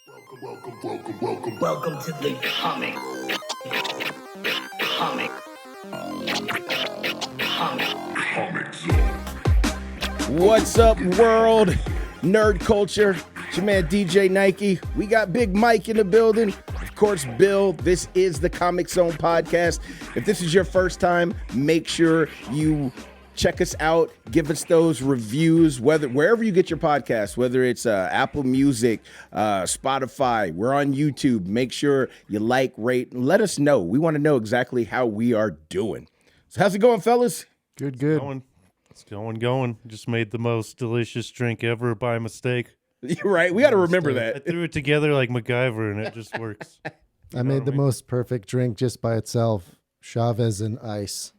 Welcome to the Comix Zone. What's up, world? Nerd culture. It's your man DJ Nyke. We got Big Mike in the building. Of course, Bill. This is the Comix Zone podcast. If this is your first time, make sure you check us out. Give us those reviews, wherever you get your podcasts, whether it's Apple Music, Spotify. We're on YouTube. Make sure you like, rate, and let us know. We want to know exactly how we are doing. So how's it going, fellas? Good. It's going. Just made the most delicious drink ever by mistake. You're right. We got to remember that. I threw it together like MacGyver, and it just works. I made the most perfect drink just by itself. Chavez and ice.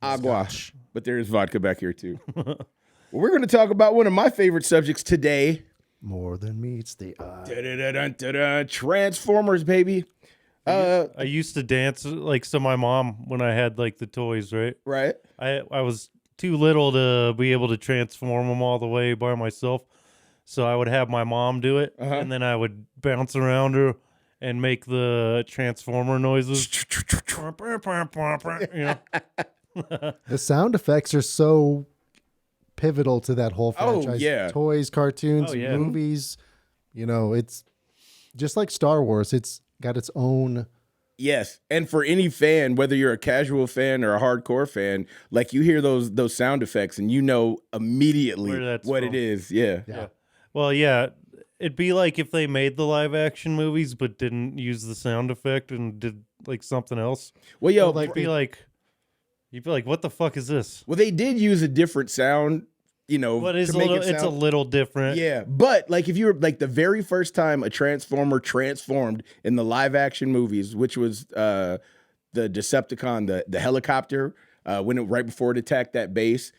Agua. But there is vodka back here, too. Well, we're going to talk about one of my favorite subjects today. More than meets the eye. Da-da-da-da-da-da. Transformers, baby. I used to dance like so. My mom, when I had like the toys, right? Right. I was too little to be able to transform them all the way by myself, so I would have my mom do it, and then I would bounce around her and make the transformer noises. You know? The sound effects are so pivotal to that whole franchise. Oh, yeah. Toys, cartoons, movies. You know, it's just like Star Wars. It's got its own. Yes. And for any fan, whether you're a casual fan or a hardcore fan, like you hear those sound effects and you know immediately what it is. Yeah. Well, yeah. It'd be like if they made the live action movies but didn't use the sound effect and did like something else. Well, yo, you'd be like, what the fuck is this? Well, they did use a different sound, you know. But it's a little different. Yeah. But like if you were like the very first time a Transformer transformed in the live action movies, which was the Decepticon, the helicopter, right before it attacked that base.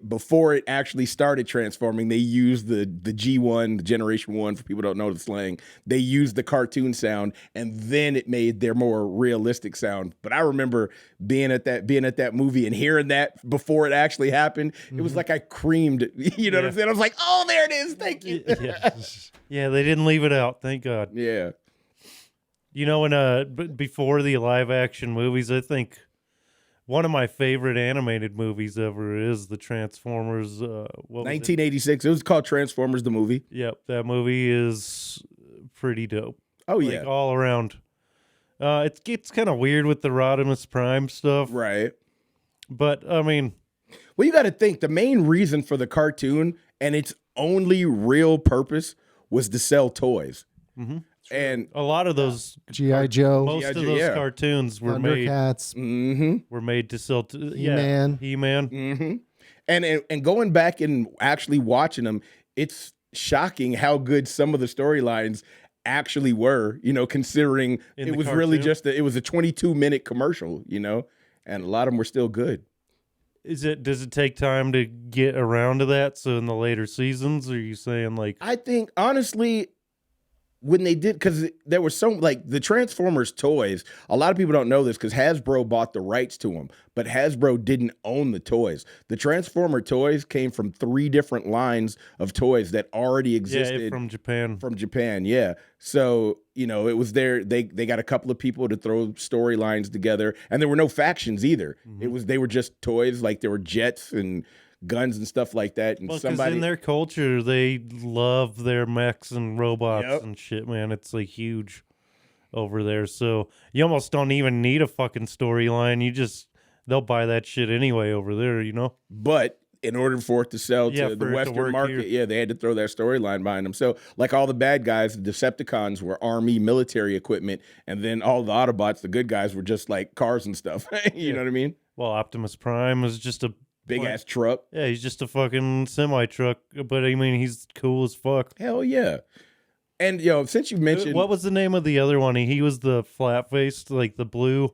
Before it actually started transforming, they used the G1, the Generation 1, for people who don't know the slang. They used the cartoon sound, and then it made their more realistic sound. But I remember being at that movie and hearing that before it actually happened. It was like I creamed. You know what I'm saying? I was like, oh, there it is. Thank you. Yeah, they didn't leave it out. Thank God. Yeah. You know, before the live action movies, I think one of my favorite animated movies ever is the Transformers. 1986. It was called Transformers, the movie. Yep, that movie is pretty dope. Oh, yeah. All around. It gets kind of weird with the Rodimus Prime stuff. Right. But, I mean... Well, you got to think, the main reason for the cartoon and its only real purpose was to sell toys. Mm-hmm. And a lot of those G.I. Joe. Most of those cartoons were Thundercats. made to sell. He-Man. He-Man. Mm-hmm. And going back and actually watching them, it's shocking how good some of the storylines actually were. You know, considering it was really just it was a 22-minute commercial. You know, and a lot of them were still good. Does it take time to get around to that? So in the later seasons, are you saying like? I think honestly, when they did, because there was some, like the Transformers toys, a lot of people don't know this because Hasbro bought the rights to them, but Hasbro didn't own the toys. The Transformer toys came from 3 different lines of toys that already existed. Yeah, from Japan. From Japan, yeah. So, you know, it was there. They got a couple of people to throw storylines together, and there were no factions either. Mm-hmm. They were just toys, like there were jets and guns and stuff like that. And because in their culture, they love their mechs and robots Yep. and shit, man. It's like huge over there. So you almost don't even need a fucking storyline. They'll buy that shit anyway over there, you know? But in order for it to sell to the Western market, they had to throw that storyline behind them. So like all the bad guys, the Decepticons were army military equipment, and then all the Autobots, the good guys, were just like cars and stuff. You know what I mean? Well, Optimus Prime is just a big ass truck. Yeah, he's just a fucking semi truck, but I mean, he's cool as fuck. Hell yeah. And since you mentioned, what was the name of the other one? He was the flat faced, like the blue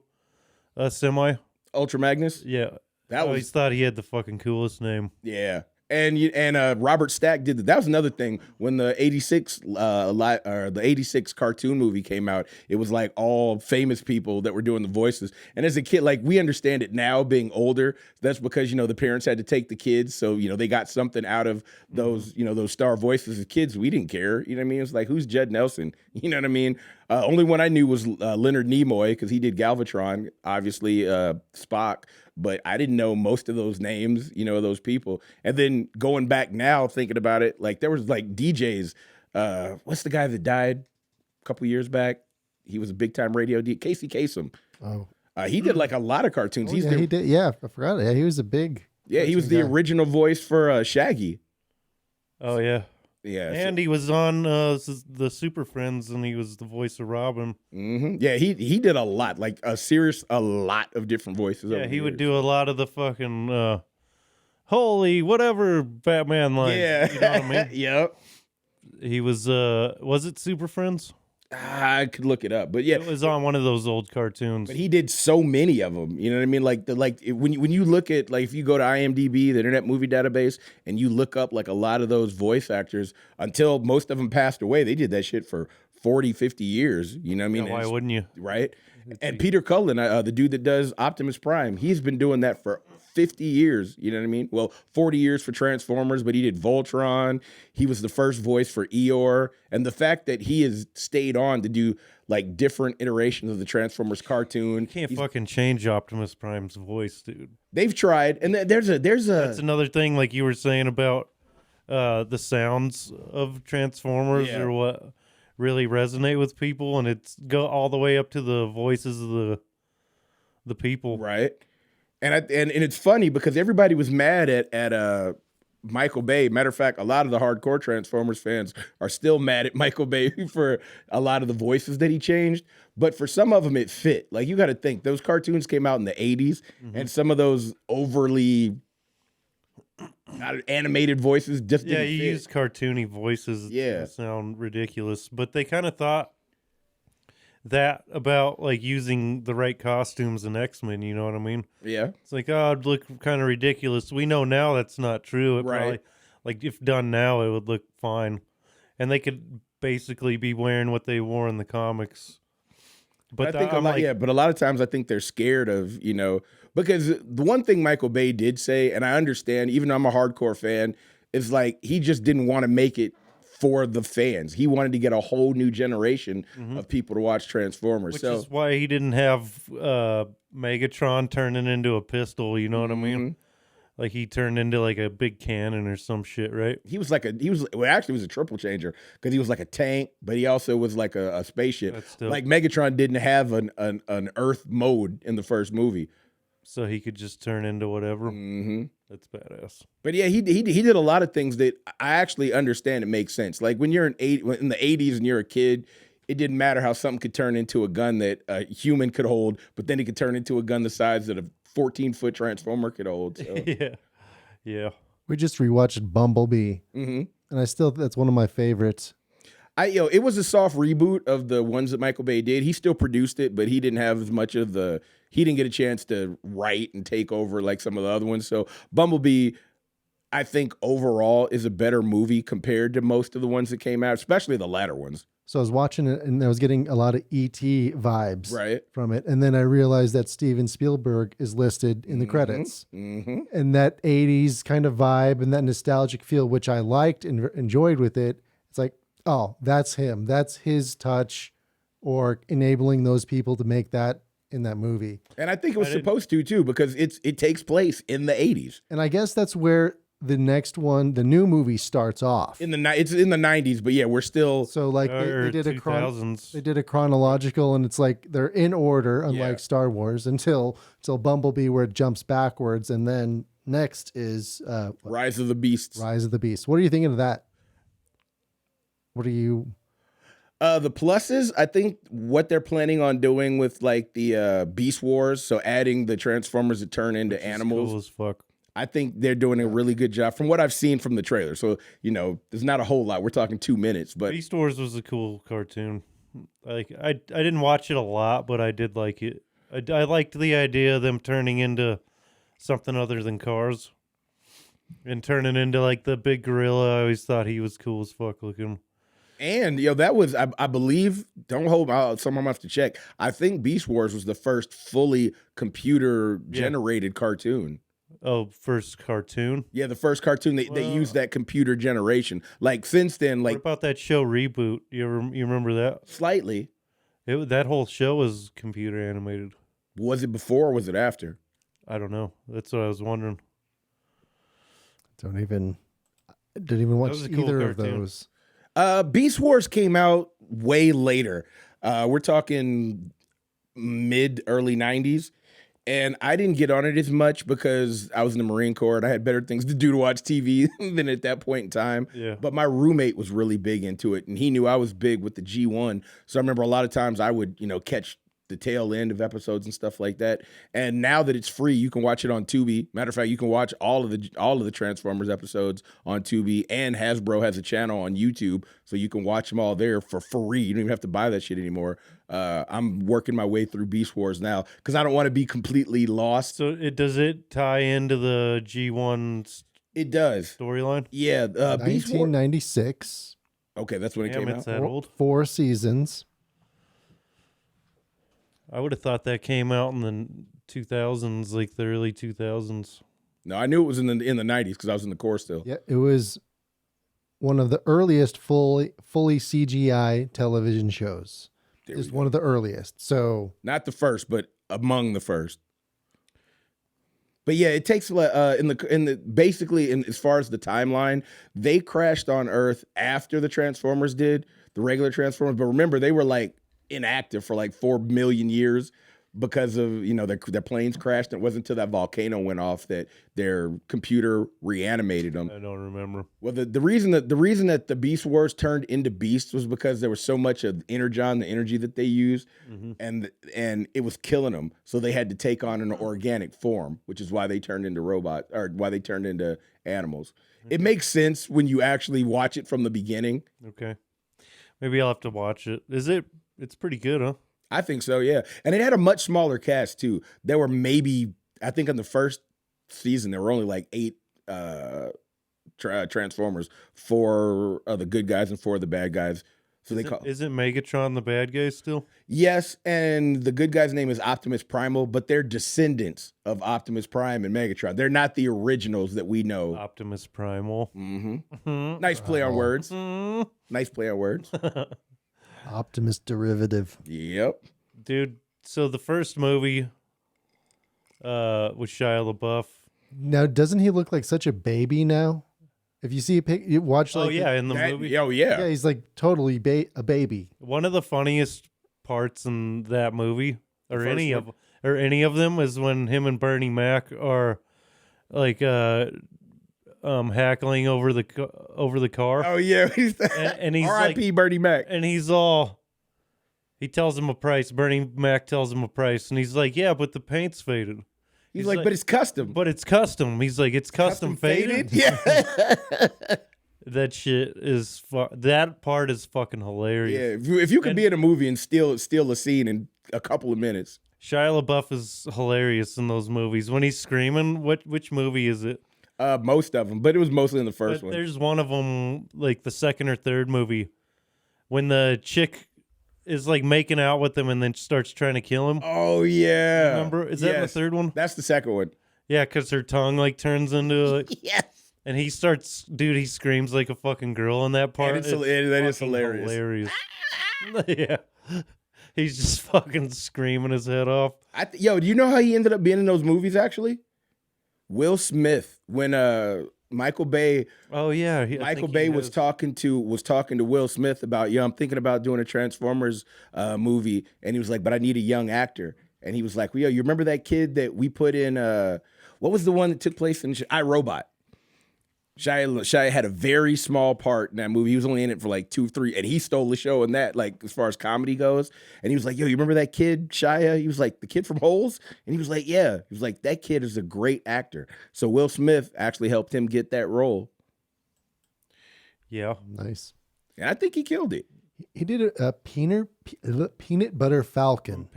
semi. Ultra Magnus. Yeah, I always thought he had the fucking coolest name. Yeah, And Robert Stack did that. That was another thing when the '86 the '86 cartoon movie came out. It was like all famous people that were doing the voices. And as a kid, like we understand it now, being older. That's because the parents had to take the kids, so they got something out of those those star voices. As kids, we didn't care. You know what I mean? It's like, who's Judd Nelson? You know what I mean? Only one I knew was Leonard Nimoy, because he did Galvatron, obviously Spock. But I didn't know most of those names, those people. And then going back now, thinking about it, like there was like DJs. What's the guy that died a couple years back? He was a big time radio DJ, Casey Kasem. Oh, he did like a lot of cartoons. he did. Yeah, I forgot. Yeah, he was a big. Yeah, he was the original voice for Shaggy. Oh yeah. Yeah, and he was on the Super Friends, and he was the voice of Robin. Mm-hmm. Yeah, he did a lot, like a lot of different voices. Yeah, he would do a lot of the fucking holy whatever Batman lines. Yeah, you know what I mean. Yep. He was it Super Friends? I could look it up, but yeah, it was on one of those old cartoons. But he did so many of them. You know what I mean? When you look at, like, if you go to IMDb, the Internet Movie Database, and you look up like a lot of those voice actors, until most of them passed away, they did that shit for 40, 50 years. You know what I mean? Yeah, why wouldn't you? Right? And Peter Cullen, the dude that does Optimus Prime, he's been doing that for 50 years. You know what I mean? Well, 40 years for Transformers, but he did Voltron. He was the first voice for Eeyore. And the fact that he has stayed on to do like different iterations of the Transformers cartoon. You can't fucking change Optimus Prime's voice, dude. They've tried. And there's a That's another thing, like you were saying about the sounds of Transformers or what really resonate with people, and it's go all the way up to the voices of the people. Right. And it's funny because everybody was mad at Michael Bay. Matter of fact, a lot of the hardcore Transformers fans are still mad at Michael Bay for a lot of the voices that he changed. But for some of them, it fit. Like, you got to think, those cartoons came out in the 80s, and some of those overly animated voices just didn't fit. Use cartoony voices to sound ridiculous. But they kind of thought that about like using the right costumes in X-Men, you know what I mean? Yeah. It's like, oh, it'd look kind of ridiculous. We know now that's not true. It probably, like, if done now, it would look fine. And they could basically be wearing what they wore in the comics. But I think but a lot of times I think they're scared of, because the one thing Michael Bay did say, and I understand, even though I'm a hardcore fan, is like he just didn't want to make it for the fans. He wanted to get a whole new generation of people to watch Transformers. Which is why he didn't have Megatron turning into a pistol, you know what I mean? Like he turned into like a big cannon or some shit, right? He was actually was a triple changer because he was like a tank, but he also was like a spaceship. Like Megatron didn't have an Earth mode in the first movie. So he could just turn into whatever. That's badass. But yeah, he did a lot of things that I actually understand. It makes sense. Like when you're in the 80s and you're a kid, it didn't matter how something could turn into a gun that a human could hold, but then it could turn into a gun the size that a 14-foot Transformer could hold. So. Yeah. We just rewatched Bumblebee, and that's one of my favorites. It was a soft reboot of the ones that Michael Bay did. He still produced it, but he didn't have as much of he didn't get a chance to write and take over like some of the other ones. So Bumblebee, I think overall is a better movie compared to most of the ones that came out, especially the latter ones. So I was watching it and I was getting a lot of E.T. vibes from it. And then I realized that Steven Spielberg is listed in the credits. And that 80s kind of vibe and that nostalgic feel, which I liked and enjoyed with it. It's like, oh, that's him. That's his touch or enabling those people to make that in that movie. And I think it was supposed to too, because it takes place in the 80s. And I guess that's where the next one, the new movie, starts off. It's in the 90s, but yeah, we're still so like they did a chronological, and it's like they're in order, unlike Star Wars, until Bumblebee, where it jumps backwards, and then next is Rise of the Beasts. Rise of the Beasts. What are you thinking of that? What are you? The pluses, I think what they're planning on doing with like the Beast Wars, so adding the Transformers that turn into animals. Cool as fuck. I think they're doing a really good job from what I've seen from the trailer. So, there's not a whole lot. We're talking 2 minutes, but Beast Wars was a cool cartoon. Like I didn't watch it a lot, but I did like it. I liked the idea of them turning into something other than cars. And turning into like the big gorilla, I always thought he was cool as fuck looking. And that was, I believe, don't hold out. Someone have to check. I think Beast Wars was the first fully computer generated cartoon. Oh, first cartoon? Yeah, the first cartoon that used that computer generation. Like since then, like what about that show Reboot? You remember that? Slightly. That whole show was computer animated. Was it before or was it after? I don't know. That's what I was wondering. Didn't even watch either of those. Beast Wars came out way later. We're talking early 90s. And I didn't get on it as much because I was in the Marine Corps and I had better things to do to watch TV than at that point in time. Yeah. But my roommate was really big into it, and he knew I was big with the G1. So I remember a lot of times I would, catch the tail end of episodes and stuff like that. And now that it's free, you can watch it on Tubi. Matter of fact, you can watch all of the Transformers episodes on Tubi, and Hasbro has a channel on YouTube, so you can watch them all there for free. You don't even have to buy that shit anymore. I'm working my way through Beast Wars now because I don't want to be completely lost. So does it tie into the G1? It does storyline. Yeah, Beast Wars 1996. Okay, that's when it came out. It's that old. 4 seasons. I would have thought that came out in the 2000s, like the early 2000s. No, I knew it was in the 90s because I was in the Corps still. Yeah, it was one of the earliest fully CGI television shows. It's one of the earliest. So not the first, but among the first. But yeah, it takes basically as far as the timeline, they crashed on Earth after the Transformers did, the regular Transformers. But remember, they were like inactive for like 4 million years because of their planes crashed. And it wasn't until that volcano went off that their computer reanimated them. I don't remember. Well, the reason that the Beast Wars turned into beasts was because there was so much of Energon, the energy that they used, and it was killing them. So they had to take on an organic form, which is why they turned into robots, or why they turned into animals. It makes sense when you actually watch it from the beginning. Okay, maybe I'll have to watch it. It's pretty good, huh? I think so, yeah. And it had a much smaller cast, too. There were maybe, I think on the first season, there were only like 8 Transformers, 4 of the good guys and 4 of the bad guys. So Isn't Megatron the bad guy still? Yes, and the good guy's name is Optimus Primal, but they're descendants of Optimus Prime and Megatron. They're not the originals that we know. Optimus Primal. Mm-hmm. Nice play on words. Nice play on words. Optimus derivative. Yep. Dude, so the first movie with Shia LaBeouf. Now, doesn't he look like such a baby now? If you see you watch like in the movie. Oh yeah. Yeah, he's like totally a baby. One of the funniest parts in that movie, or any of them, is when him and Bernie Mac are like hackling over the car. Oh yeah. and he's R.I.P. like, Bernie Mac. And he tells him a price. Bernie Mac tells him a price, and he's like, "Yeah, but the paint's faded." He's like, but it's custom. But it's custom. He's like, it's custom faded? Yeah. That shit is that part is fucking hilarious. Yeah, if you could be in a movie and steal a scene in a couple of minutes. Shia LaBeouf is hilarious in those movies. When he's screaming, which movie is it? Most of them, but it was mostly in the first one. There's one of them, like the second or third movie, when the chick is like making out with him and then starts trying to kill him. Oh yeah, remember? Is that the third one? That's the second one. Yeah, because her tongue like turns into yes. And he screams like a fucking girl in that part. That is hilarious. Yeah. He's just fucking screaming his head off. Do you know how he ended up being in those movies actually? Will Smith, when Michael Bay. Oh yeah, Michael Bay was talking to Will Smith about, I'm thinking about doing a Transformers movie, and he was like, but I need a young actor. And he was like, well, you remember that kid that we put in what was the one that took place in iRobot? Shia had a very small part in that movie. He was only in it for like 2 or 3, and he stole the show in that, like as far as comedy goes. And he was like, you remember that kid, Shia? He was like, the kid from Holes? And he was like, yeah. He was like, that kid is a great actor. So Will Smith actually helped him get that role. Yeah. Nice. And I think he killed it. He did a peanut butter falcon.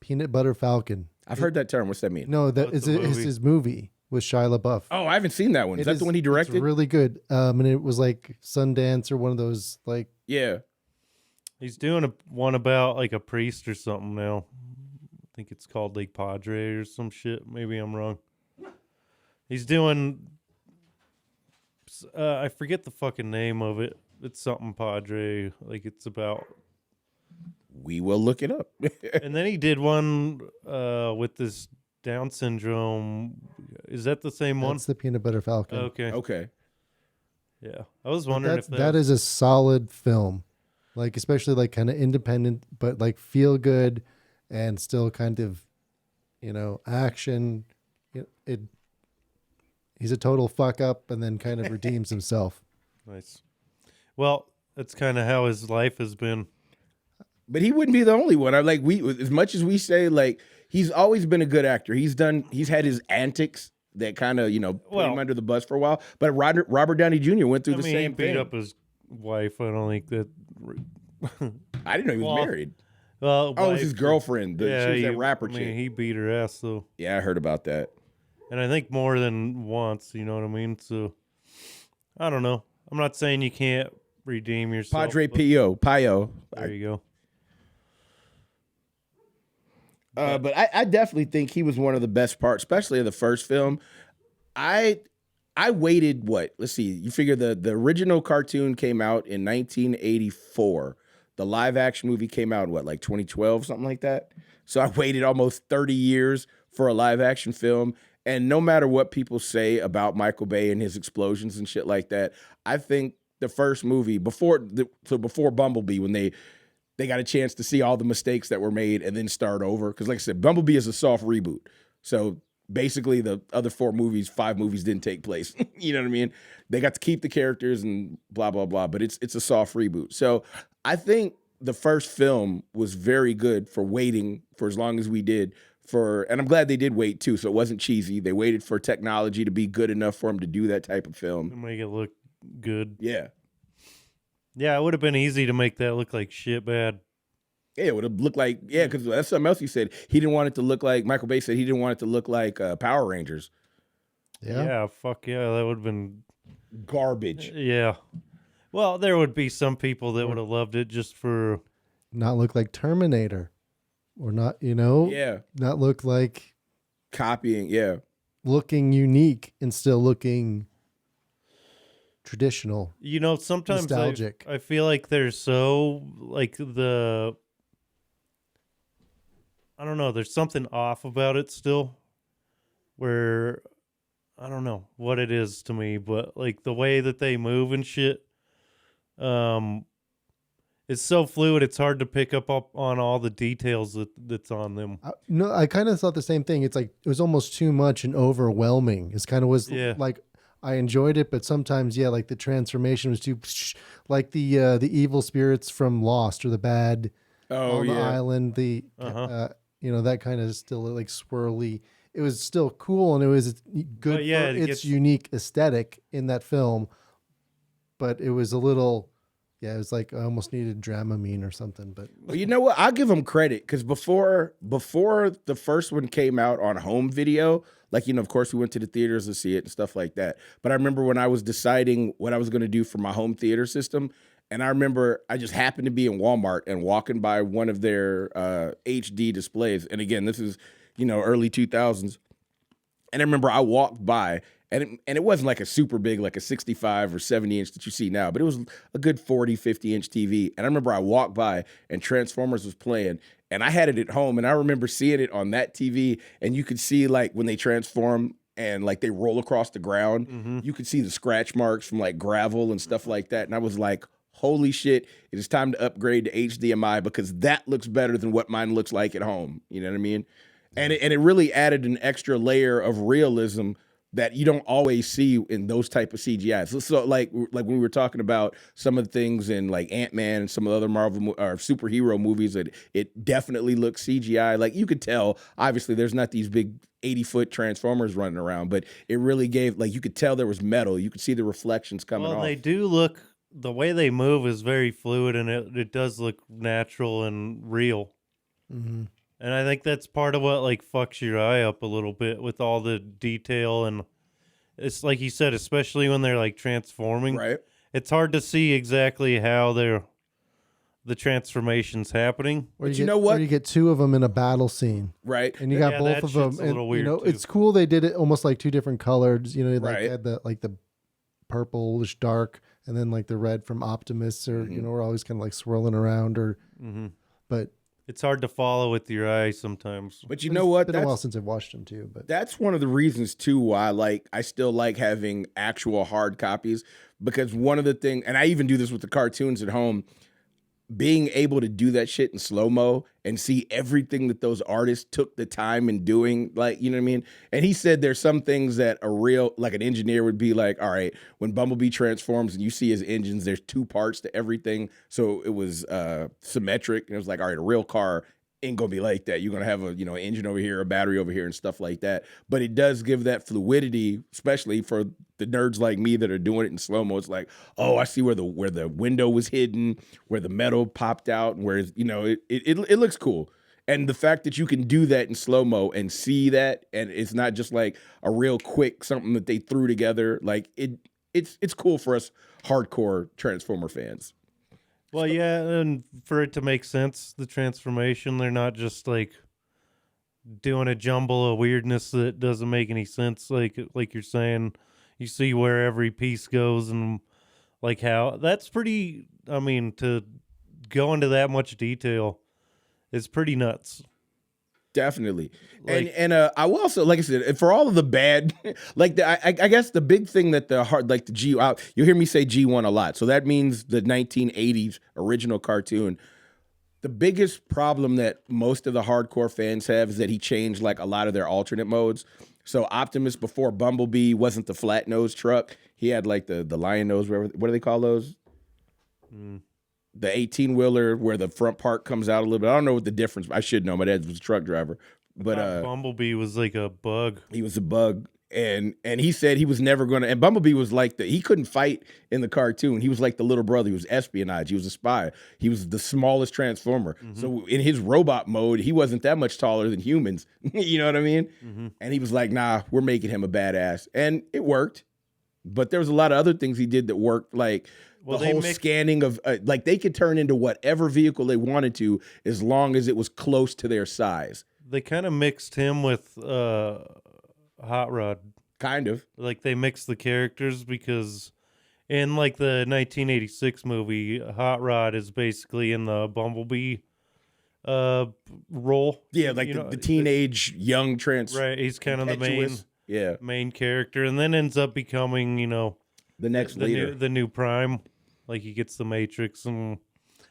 Peanut butter falcon. I've heard that term. What's that mean? No, that is his movie. with Shia LaBeouf. Oh, I haven't seen that one. Is that the one he directed? It's really good. And it was like Sundance or one of those like. Yeah. He's doing one about like a priest or something now. I think it's called like Padre or some shit. Maybe I'm wrong. He's doing. I forget the fucking name of it. It's something Padre. Like it's about. We will look it up. And then he did one with this Down syndrome. Is that the same one? That's the Peanut Butter Falcon. Okay. Okay. Yeah, I was wondering if that is a solid film, like especially like kind of independent, but like feel good, and still kind of, action. He's a total fuck up, and then kind of redeems himself. Nice. Well, that's kind of how his life has been. But he wouldn't be the only one. As much as we say, like, he's always been a good actor. He's had his antics that kind of, put him under the bus for a while. But Robert Downey Jr. went through the same thing. He beat up his wife. I don't think that. I didn't know he was married. Well, it was his girlfriend. She was that rapper chick. He beat her ass, though. Yeah, I heard about that. And I think more than once, you know what I mean? So, I don't know. I'm not saying you can't redeem yourself. Padre Pio. There you go. But I definitely think he was one of the best parts, especially in the first film. I waited, what? Let's see. You figure the original cartoon came out in 1984. The live action movie came out in what, like 2012, something like that? So I waited almost 30 years for a live action film. And no matter what people say about Michael Bay and his explosions and shit like that, I think the first movie, before Bumblebee, when they got a chance to see all the mistakes that were made and then start over. Because like I said, Bumblebee is a soft reboot. So basically the other 5 movies didn't take place. You know what I mean? They got to keep the characters and blah, blah, blah. But it's a soft reboot. So I think the first film was very good for waiting for as long as we did. And I'm glad they did wait too. So it wasn't cheesy. They waited for technology to be good enough for them to do that type of film. To make it look good. Yeah. Yeah, it would have been easy to make that look like shit bad. Yeah, it would have looked like, because that's something else he said. He didn't want it to look like, Michael Bay said he didn't want it to look like Power Rangers. Yeah. Yeah, fuck yeah, that would have been garbage. Yeah. Well, there would be some people that would have loved it just for... Not look like Terminator. Or not, not look like... Copying, yeah. Looking unique and still looking... traditional, sometimes nostalgic. I feel like there's so like I don't know, there's something off about it still, where I don't know what it is to me, but like the way that they move and shit, it's so fluid. It's hard to pick up on all the details that's on them. No, I kind of thought the same thing. It's like it was almost too much and overwhelming. It's kind of was like. I enjoyed it, but sometimes, like the transformation was too, like the evil spirits from Lost or the bad on the island. That kind of still like swirly. It was still cool and it was good for its unique aesthetic in that film, but it was a little, it was like I almost needed Dramamine or something. But well, you know what? I'll give them credit because before the first one came out on home video. Like, of course, we went to the theaters to see it and stuff like that. But I remember when I was deciding what I was going to do for my home theater system, and I remember I just happened to be in Walmart and walking by one of their HD displays. And again, this is, early 2000s. And I remember I walked by, and it wasn't like a super big, like a 65 or 70 inch that you see now, but it was a good 40, 50 inch TV. And I remember I walked by and Transformers was playing. And I had it at home, and I remember seeing it on that TV, and you could see, like, when they transform and, like, they roll across the ground, you could see the scratch marks from, like, gravel and stuff like that. And I was like, holy shit, it is time to upgrade to HDMI because that looks better than what mine looks like at home. You know what I mean? And it really added an extra layer of realism that you don't always see in those type of CGI. So like when we were talking about some of the things in like Ant-Man and some of the other Marvel or superhero movies, that it definitely looks CGI. Like you could tell, obviously there's not these big 80-foot Transformers running around, but it really gave, like you could tell there was metal. You could see the reflections coming off. They do look, the way they move is very fluid and it does look natural and real. Mm-hmm. And I think that's part of what like fucks your eye up a little bit with all the detail, and it's like you said, especially when they're like transforming. Right. It's hard to see exactly how the transformation's happening. But you know what? Or you get two of them in a battle scene. Right. And you got Yeah, both that of them. shit's a And, little weird, too. too. It's cool they did it almost like two different colors. Like Right. had the purplish dark and then like the red from Optimus or, we're always kind of like swirling around or, but It's hard to follow with your eye sometimes. But you know what? it's been a while since I've watched them too, but That's one of the reasons too why I still like having actual hard copies, because one of the things, and I even do this with the cartoons at home, being able to do that shit in slow-mo and see everything that those artists took the time in doing, like, you know what I mean? And he said there's some things that an engineer would be like, all right, when Bumblebee transforms and you see his engines, there's two parts to everything. So it was symmetric. And it was like, all right, a real car ain't gonna be like that. You're gonna have an engine over here, a battery over here, and stuff like that. But it does give that fluidity, especially for the nerds like me that are doing it in slow mo. It's like, oh, I see where the window was hidden, where the metal popped out, and where it looks cool. And the fact that you can do that in slow mo and see that, and it's not just like a real quick something that they threw together, like it's cool for us hardcore Transformer fans. Well, yeah, and for it to make sense, the transformation, they're not just like doing a jumble of weirdness that doesn't make any sense. Like you're saying, you see where every piece goes and like how that's pretty. I mean, to go into that much detail is pretty nuts. Definitely. Like- And I will also, like I said, for all of the bad, like I guess the big thing that the G, you'll hear me say G1 a lot. So that means the 1980s original cartoon. The biggest problem that most of the hardcore fans have is that he changed like a lot of their alternate modes. So Optimus before Bumblebee wasn't the flat nose truck. He had like the lion nose, what do they call those? The 18-wheeler where the front part comes out a little bit. I don't know what the difference. I should know. My dad was a truck driver. But Bumblebee was like a bug. He was a bug. And he said he was never going to. And Bumblebee was like he couldn't fight in the cartoon. He was like the little brother. He was espionage. He was a spy. He was the smallest Transformer. So in his robot mode, he wasn't that much taller than humans. You know what I mean? And he was like, nah, we're making him a badass. And it worked. But there was a lot of other things he did that worked, like the whole scanning of, like they could turn into whatever vehicle they wanted to as long as it was close to their size. They kind of mixed him with Hot Rod. Kind of. Like they mixed the characters because in like the 1986 movie, Hot Rod is basically in the Bumblebee role. Yeah, like the teenage young Right, he's kind of the main character, and then ends up becoming, the next leader. The new Prime. Like he gets the Matrix, and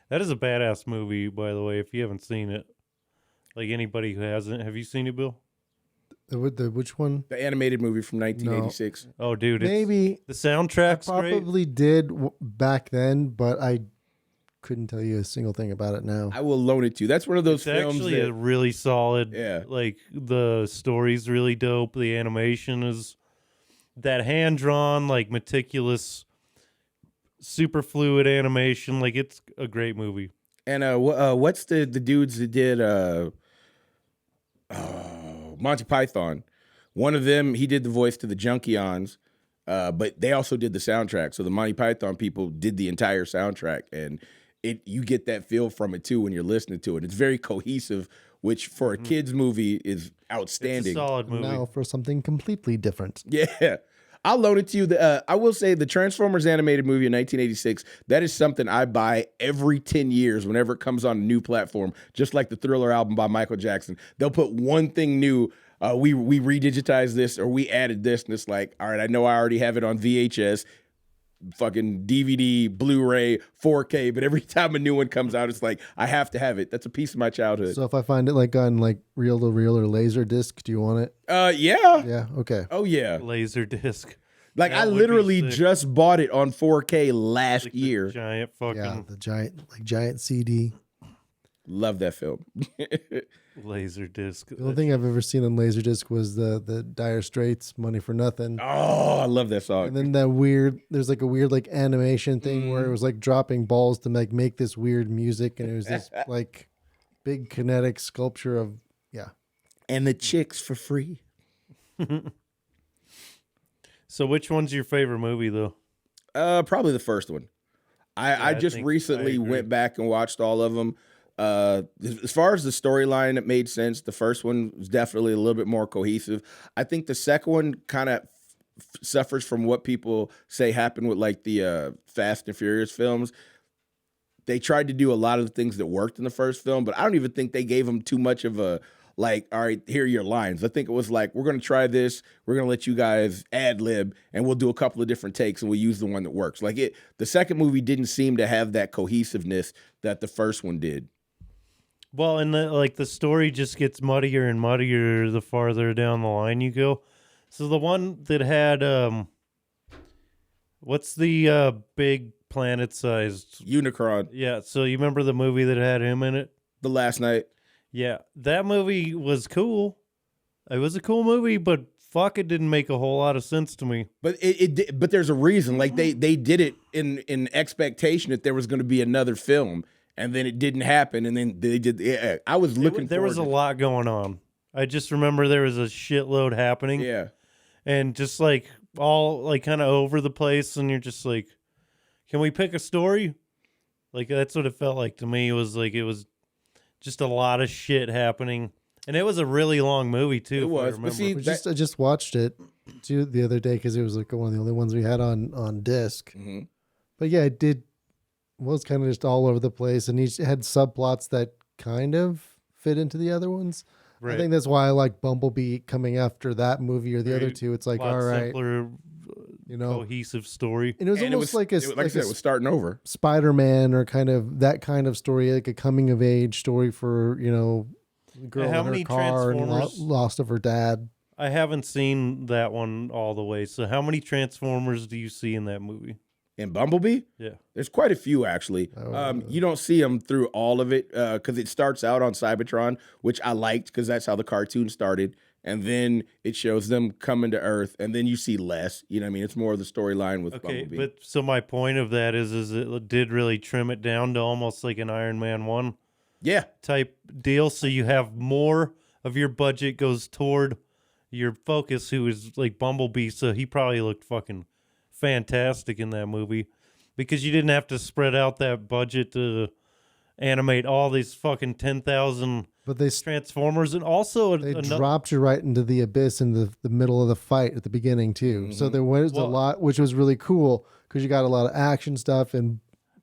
that is a badass movie, by the way, if you haven't seen it. Like anybody who hasn't, have you seen it, Bill? Which one? The animated movie from 1986. No. Oh, dude, maybe the soundtrack's probably great. did back then, but I couldn't tell you a single thing about it now. I will loan it to you. That's one of those It's films actually that, a really solid. Yeah. Like the story's really dope. The animation is that hand drawn, like meticulous, super fluid animation. Like it's a great movie. And what's the dudes that did Monty Python? One of them, he did the voice to the Junkions, but they also did the soundtrack. So the Monty Python people did the entire soundtrack, and you get that feel from it too when you're listening to it. It's very cohesive, which for a kids movie is outstanding. It's a solid movie. Now for something completely different. Yeah. I'll loan it to you. I will say the Transformers animated movie in 1986, that is something I buy every 10 years whenever it comes on a new platform, just like the Thriller album by Michael Jackson. They'll put one thing new. We redigitized this or we added this, and it's like, all right, I know I already have it on VHS, fucking DVD, Blu-ray, 4K, but every time a new one comes out, it's like, I have to have it. That's a piece of my childhood. So if I find it like on like reel to reel or laser disc, do you want it? Yeah. Yeah. Okay. Oh, yeah. Laser disc. Like That I would be literally sick. just bought it on 4K last Like the year. giant fucking Yeah, the giant CD. Love that film. laser disc. The only thing I've ever seen on Laserdisc was the Dire Straits, Money for Nothing. Oh, I love that song. And then there's like a weird like animation thing where it was like dropping balls to make this weird music, and it was this like big kinetic sculpture of And the chicks for free. So which one's your favorite movie though? Probably the first one. I just recently went back and watched all of them. As far as the storyline, it made sense. The first one was definitely a little bit more cohesive. I think the second one kind of suffers from what people say happened with like the Fast and Furious films. They tried to do a lot of the things that worked in the first film, but I don't even think they gave them too much of a like, all right, here are your lines. I think it was like, we're going to try this. We're going to let you guys ad lib and we'll do a couple of different takes and we'll use the one that works. Like the second movie didn't seem to have that cohesiveness that the first one did. Well, and the story just gets muddier and muddier the farther down the line you go. So the one that had, what's the big planet-sized Unicron. Yeah, so you remember the movie that had him in it? The Last Night. Yeah, that movie was cool. It was a cool movie, but fuck, it didn't make a whole lot of sense to me. But but there's a reason. Like they did it in expectation that there was going to be another film, and then it didn't happen, and then they did. Yeah, I was looking. There was a lot going on. I just remember there was a shitload happening. Yeah, and just like all like kind of over the place, and you're just like, can we pick a story? Like that's what it felt like to me. It was just a lot of shit happening, and it was a really long movie too. It was. But see, I just watched it too the other day because it was like one of the only ones we had on disc. Mm-hmm. But yeah, it was kind of just all over the place, and each had subplots that kind of fit into the other ones. Right. I think that's why I like Bumblebee coming after that movie or the other two. It's like, all right, simpler, cohesive story. And it was almost like I said, it was starting over. Spider-Man or kind of that kind of story, like a coming of age story for, the girl in her car and lost of her dad. I haven't seen that one all the way. So how many Transformers do you see in that movie? In Bumblebee? Yeah. There's quite a few, actually. You don't see them through all of it because it starts out on Cybertron, which I liked because that's how the cartoon started. And then it shows them coming to Earth, and then you see less. You know what I mean? It's more of the storyline with Bumblebee. But so my point of that is it did really trim it down to almost like an Iron Man 1 type deal. So you have more of your budget goes toward your focus, who is like Bumblebee. So he probably looked fucking fantastic in that movie because you didn't have to spread out that budget to animate all these fucking 10,000 Transformers, and also they dropped you right into the abyss in the middle of the fight at the beginning too. Mm-hmm. So there was a lot, which was really cool because you got a lot of action stuff and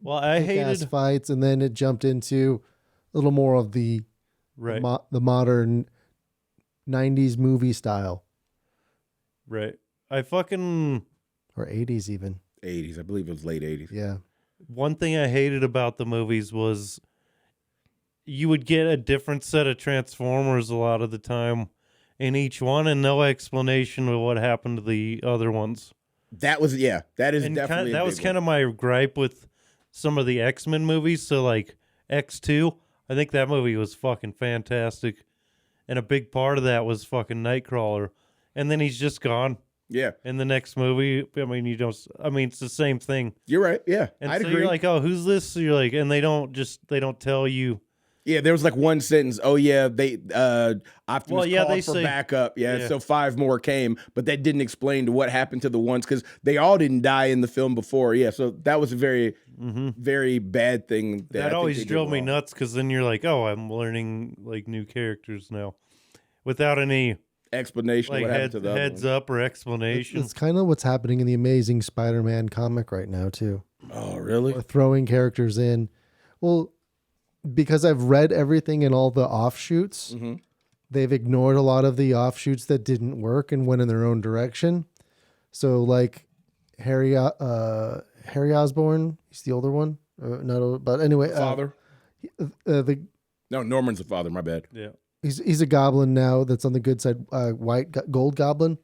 I hated fights, and then it jumped into a little more of the the modern 90s movie style. Right. I fucking or 80s even. 80s, I believe it was late 80s. Yeah. One thing I hated about the movies was you would get a different set of Transformers a lot of the time in each one, and no explanation of what happened to the other ones. That was that is and definitely that was kind of my gripe with some of the X-Men movies. So like X2, I think that movie was fucking fantastic, and a big part of that was fucking Nightcrawler, and then he's just gone. Yeah. In the next movie, it's the same thing. You're right. Yeah. And I'd agree. You're like, oh, who's this? So you're like, and they don't tell you. Yeah, there was like one sentence. Oh yeah, they Optimus called for backup. Yeah, so 5 more came, but that didn't explain to what happened to the ones because they all didn't die in the film before. Yeah, so that was a very, very bad thing. That always drove me nuts because then you're like, oh, I'm learning like new characters now, without any explanation. Like what happened to the heads up or explanation. It's kind of what's happening in the Amazing Spider-Man comic right now too. Oh, really? Or throwing characters in. Well, because I've read everything in all the offshoots, they've ignored a lot of the offshoots that didn't work and went in their own direction. So like Harry Osborn, he's the older one. But anyway, father. No, Norman's the father. My bad. Yeah, he's a goblin now. That's on the good side, gold goblin,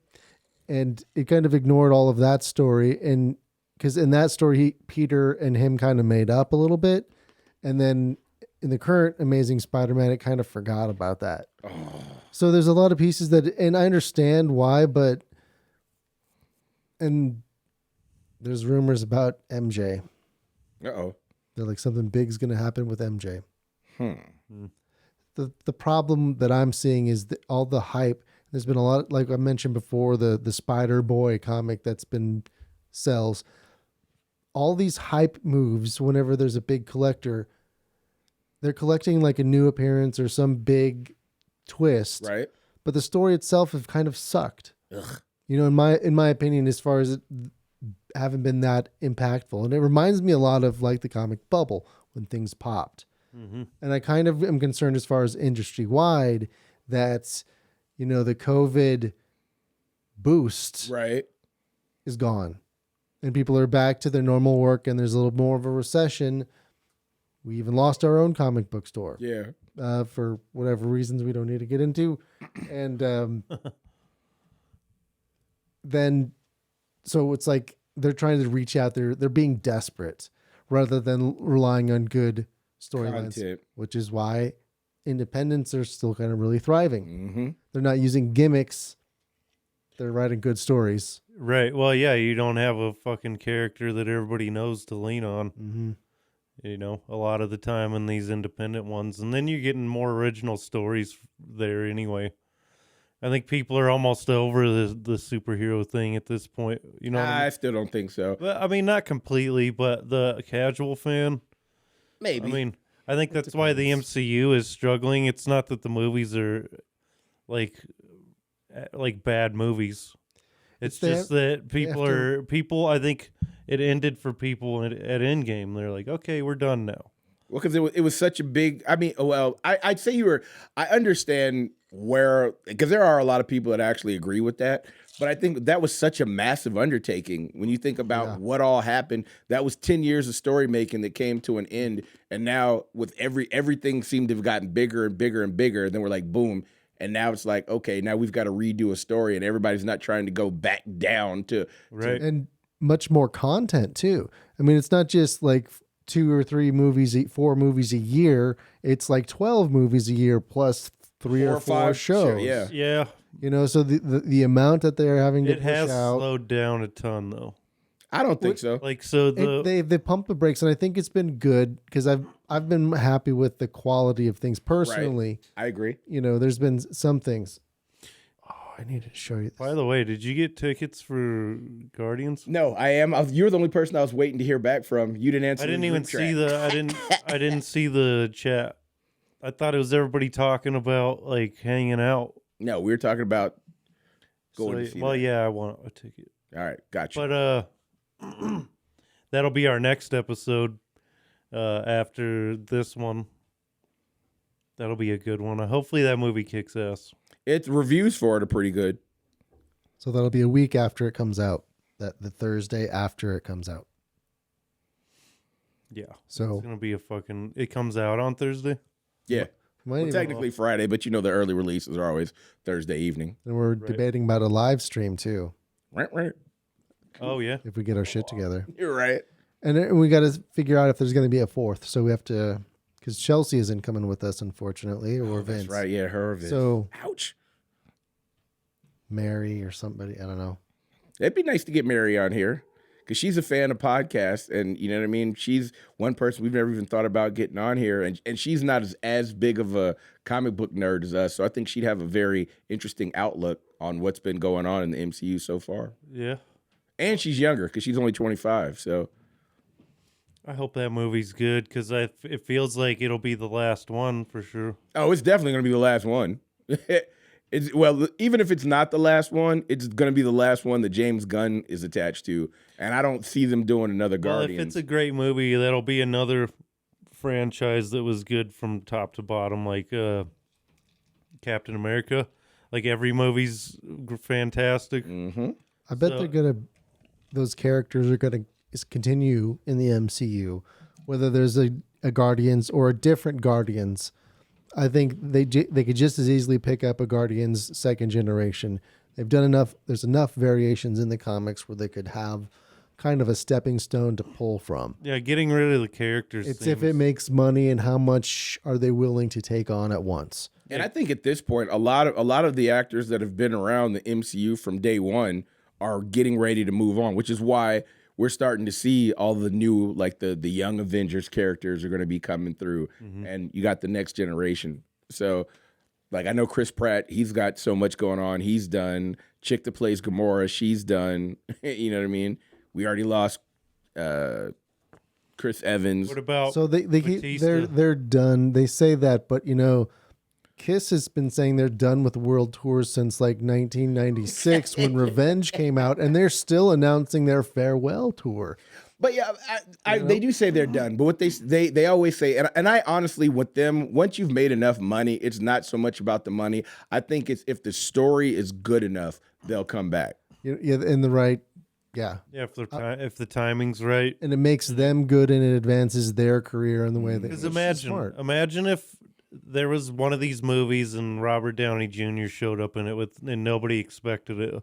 and it kind of ignored all of that story. And because in that story, Peter and him kind of made up a little bit, and then in the current Amazing Spider-Man, it kind of forgot about that. Oh. So there's a lot of pieces and I understand why, and there's rumors about MJ. Uh-oh. They're like something big's going to happen with MJ. the problem that I'm seeing is that all the hype. There's been a lot, like I mentioned before, the Spider Boy comic that's been sells. All these hype moves, whenever there's a big collector, they're collecting like a new appearance or some big twist. Right. But the story itself have kind of sucked. Ugh. You know, in my opinion, as far as it haven't been that impactful. And it reminds me a lot of like the comic bubble when things popped. Mm-hmm. And I kind of am concerned as far as industry wide that, you know, the COVID boost Right. is gone and people are back to their normal work and there's a little more of a recession. We even lost our own comic book store. Yeah. For whatever reasons we don't need to get into. And then, so it's like they're trying to reach out. They're being desperate rather than relying on good storylines, which is why independents are still kind of really thriving. Mm-hmm. They're not using gimmicks. They're writing good stories. Right. Well, yeah, you don't have a fucking character that everybody knows to lean on. Mm-hmm. You know, a lot of the time in these independent ones, and then you're getting more original stories there anyway. I think people are almost over the superhero thing at this point. You know, I still don't think so. But, I mean, not completely, but the casual fan, Maybe. I mean, I think that's why the MCU is struggling. It's not that the movies are like bad movies. It's just that people. I think it ended for people at Endgame. They're like, okay, we're done now. Well, because it was such a big. I mean, well, I'd say I understand because there are a lot of people that actually agree with that. But I think that was such a massive undertaking when you think about what all happened. That was 10 years of story making that came to an end, and now with everything seemed to have gotten bigger and bigger and bigger. And then we're like, boom. And now it's like, okay, now we've got to redo a story, and everybody's not trying to go back down to right. And much more content too. I mean, it's not just like 2 or 3 movies, 4 movies a year. It's like 12 movies a year plus 3 or 4 shows. Yeah. You know, so the amount that they're having to push out. It has slowed down a ton, though. I don't think so. Like, so They pumped the brakes, and I think it's been good because I've been happy with the quality of things personally. Right. I agree. You know, there's been some things. Oh, I need to show you this. By the way, did you get tickets for Guardians? No, I am. You're the only person I was waiting to hear back from. You didn't answer. I didn't even see I didn't see the chat. I thought it was everybody talking about like hanging out. No, we were talking about going to see that. Yeah, I want a ticket. All right, gotcha. But that'll be our next episode after this one. That'll be a good one. Hopefully that movie kicks ass. Its reviews for it are pretty good. So that'll be a week after it comes out. The Thursday after it comes out. Yeah. So it's gonna be it comes out on Thursday? Yeah. Well, technically Friday, but you know the early releases are always Thursday evening. And we're debating about a live stream too. Right. Oh yeah. If we get our shit together. You're right. And we got to figure out if there's going to be a 4th. So we have to, because Chelsea isn't coming with us, unfortunately, or Vince. That's right. Yeah, her or Vince. So, ouch. Mary or somebody, I don't know. It'd be nice to get Mary on here because she's a fan of podcasts, and you know what I mean. She's one person we've never even thought about getting on here, and she's not as big of a comic book nerd as us. So I think she'd have a very interesting outlook on what's been going on in the MCU so far. Yeah. And she's younger because she's only 25. So I hope that movie's good because it feels like it'll be the last one for sure. Oh, it's definitely going to be the last one. Even if it's not the last one, it's going to be the last one that James Gunn is attached to. And I don't see them doing another Guardians. If it's a great movie, that'll be another franchise that was good from top to bottom, like Captain America. Like every movie's fantastic. Mm-hmm. I bet those characters are going to continue in the MCU, whether there's a Guardians or a different Guardians. I think they could just as easily pick up a Guardians 2nd generation. They've done enough. There's enough variations in the comics where they could have kind of a stepping stone to pull from. Yeah, getting rid of the characters. It's if it makes money and how much are they willing to take on at once. And I think at this point, a lot of the actors that have been around the MCU from day one are getting ready to move on, which is why we're starting to see all the new, like the young Avengers characters are going to be coming through, and you got the next generation So, like, I know Chris Pratt, he's got so much going on. He's done. Chick that plays Gamora, she's done. You know what I mean? We already lost Chris Evans. What about So they're done. They say that, but Kiss has been saying they're done with world tours since like 1996 when Revenge came out, and they're still announcing their farewell tour. But yeah, they do say they're done. But what they always say, and I honestly, with them, once you've made enough money, it's not so much about the money. I think it's if the story is good enough, they'll come back. Yeah, in the right. Yeah. Yeah, if the timing's right. And it makes them good and it advances their career in the way they. Because imagine if there was one of these movies and Robert Downey Jr. showed up in it and nobody expected it.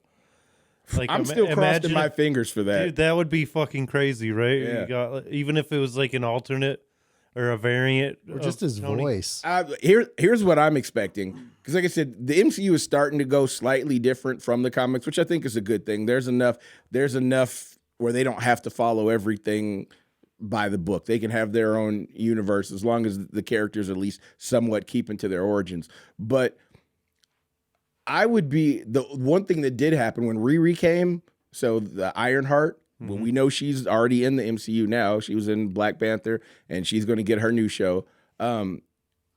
Like, I'm still crossing my fingers for that. Dude, that would be fucking crazy, right? Yeah. Even if it was like an alternate or a variant. Or just his voice. Here's what I'm expecting. Because like I said, the MCU is starting to go slightly different from the comics, which I think is a good thing. There's enough where they don't have to follow everything by the book. They can have their own universe as long as the characters at least somewhat keep into their origins. But I would be the one thing that did happen when Riri came. So the Ironheart, when we know she's already in the MCU now, she was in Black Panther, and she's going to get her new show.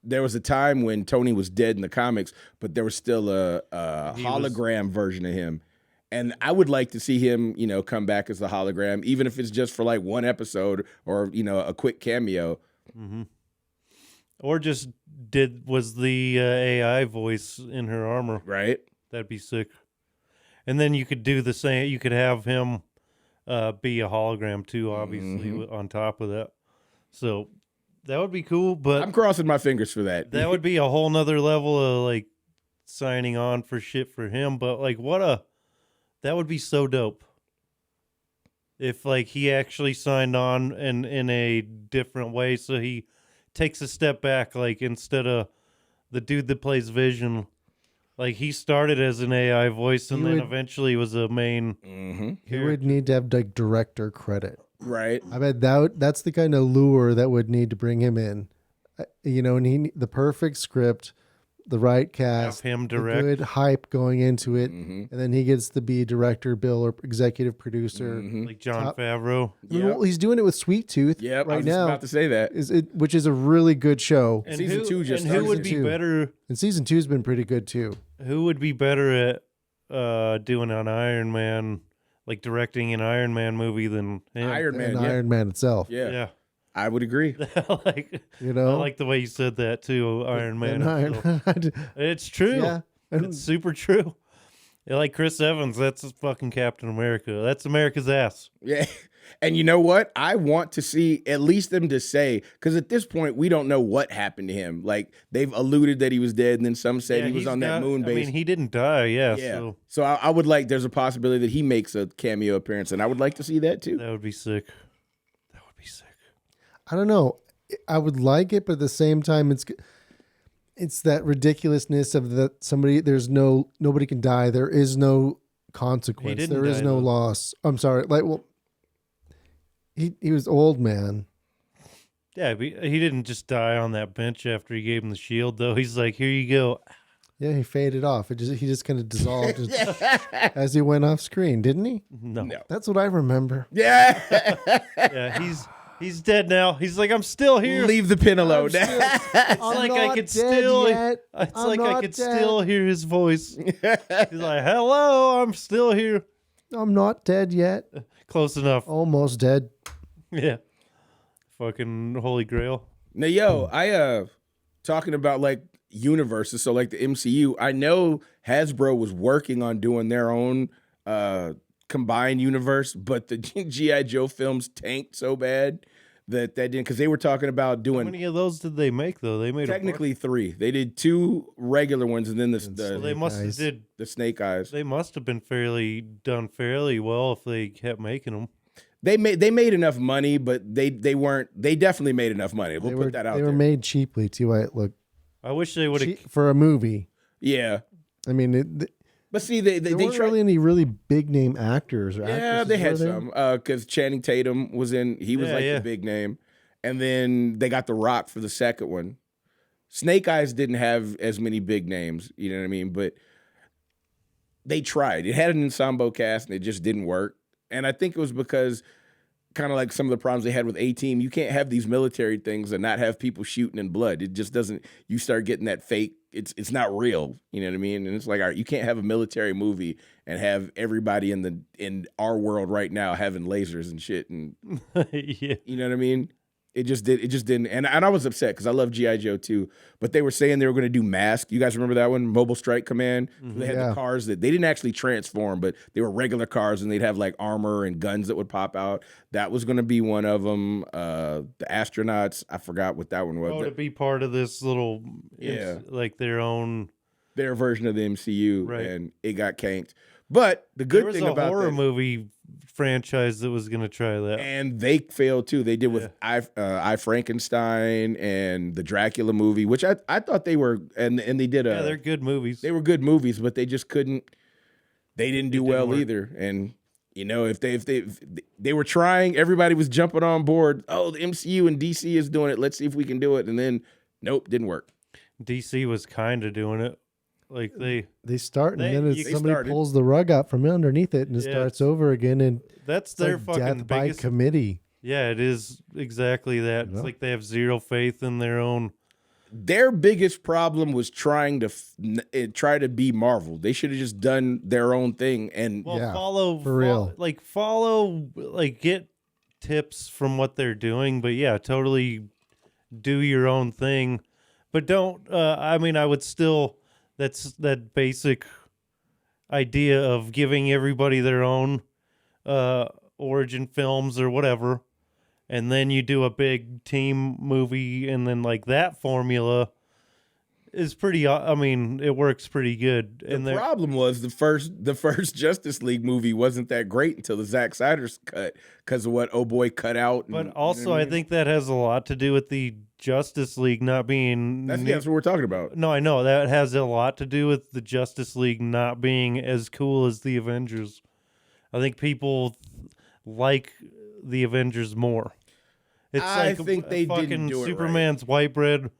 There was a time when Tony was dead in the comics, but there was still a hologram version of him. And I would like to see him, come back as the hologram, even if it's just for like one episode or, a quick cameo. Mm-hmm. Or just was the AI voice in her armor. Right. That'd be sick. And then you could do the same. You could have him be a hologram too, obviously, on top of that. So that would be cool. But I'm crossing my fingers for that. That would be a whole nother level of like signing on for shit for him. But like, that would be so dope. If like he actually signed on in a different way, so he takes a step back, like instead of the dude that plays Vision, like he started as an AI voice and then eventually was a main He would need to have like director credit. Right. I bet that's the kind of lure that would need to bring him in. And the perfect script, the right cast, have him direct, good hype going into it, and then he gets to be director, bill, or executive producer, like Jon Favreau. Well, he's doing it with Sweet Tooth. Yeah, right I was now. about to say that. Which is a really good show. And season 2 just and who would be better? And season 2's been pretty good too. Who would be better at doing an Iron Man, like directing an Iron Man movie than him? Iron Man itself. Yeah. I would agree. I like the way you said that too, Iron Man. It's true. Yeah. It's super true. Like Chris Evans, that's fucking Captain America. That's America's ass. Yeah. And you know what? I want to see at least them to say, because at this point, we don't know what happened to him. Like, they've alluded that he was dead, and then some said he was on that moon base. I mean, he didn't die, yeah. So I would like, there's a possibility that he makes a cameo appearance, and I would like to see that too. That would be sick. I don't know. I would like it, but at the same time, it's that ridiculousness of nobody can die. There is no consequence. There is no loss. I'm sorry. He was old, man. Yeah, but he didn't just die on that bench after he gave him the shield, though. He's like, here you go. Yeah, he faded off. He just kind of dissolved as he went off screen, didn't he? No. That's what I remember. Yeah. Yeah, he's dead now. He's like, I'm still here. Leave the pin alone. It's like I could still hear his voice. He's like, hello, I'm still here. I'm not dead yet. Close enough. Almost dead. Yeah. Fucking Holy Grail. Now, I talking about like universes, so like the MCU, I know Hasbro was working on doing their own combined universe, but the G.I. Joe films tanked so bad that didn't, because they were talking about doing. How many of those did they make though? They made technically 3. They did 2 regular ones, and then the Snake Eyes. They must have been done fairly well if they kept making them. They made enough money, but they weren't. They definitely made enough money. We'll put that out there. They were made cheaply too. I wish they would have for a movie. Yeah, I mean, but see, they weren't really any really big name actors. Or yeah, they had some because Channing Tatum was in. He was the big name, and then they got The Rock for the second one. Snake Eyes didn't have as many big names, you know what I mean? But they tried. It had an ensemble cast, and it just didn't work. And I think it was because kind of like some of the problems they had with A-Team, you can't have these military things and not have people shooting in blood. It just doesn't. You start getting that fake. It's not real. You know what I mean? And it's like, all right, you can't have a military movie and have everybody in our world right now having lasers and shit. And Yeah. you know what I mean? It just didn't. And I was upset because I love G.I. Joe too. But they were saying they were going to do Mask. You guys remember that one? Mobile Strike Command? They had the cars that they didn't actually transform, but they were regular cars and they'd have like armor and guns that would pop out. That was going to be one of them. The astronauts, I forgot what that one was. Oh, to be part of this little, like their version of the MCU, right. And it got canked. But the good thing about there was a horror movie franchise that was going to try that, and they failed too. They did with I Frankenstein and the Dracula movie, which I thought they were, and they did they're good movies. They were good movies, but they just couldn't. They didn't do well either. And you know, if they were trying, everybody was jumping on board. Oh, the MCU and DC is doing it. Let's see if we can do it. And then nope, didn't work. DC was kind of doing it. Like they start, and then somebody started. pulls the rug out from underneath it, and it starts over again. And that's their like fucking death by biggest committee. Yeah, it is exactly that. It's like they have zero faith in their own. Their biggest problem was trying to be Marvel. They should have just done their own thing and get tips from what they're doing. But yeah, totally do your own thing. But don't. I mean, I would still. That's that basic idea of giving everybody their own origin films or whatever, and then you do a big team movie, and then like that formula is pretty. I mean, it works pretty good. The problem was the first Justice League movie wasn't that great until the Zack Snyder's cut because of what cut out. But also, I think that has a lot to do with the Justice League not being. That's what we're talking about. No, I know that has a lot to do with the Justice League not being as cool as the Avengers. I think people like the Avengers more. I think they didn't do it Superman's white bread.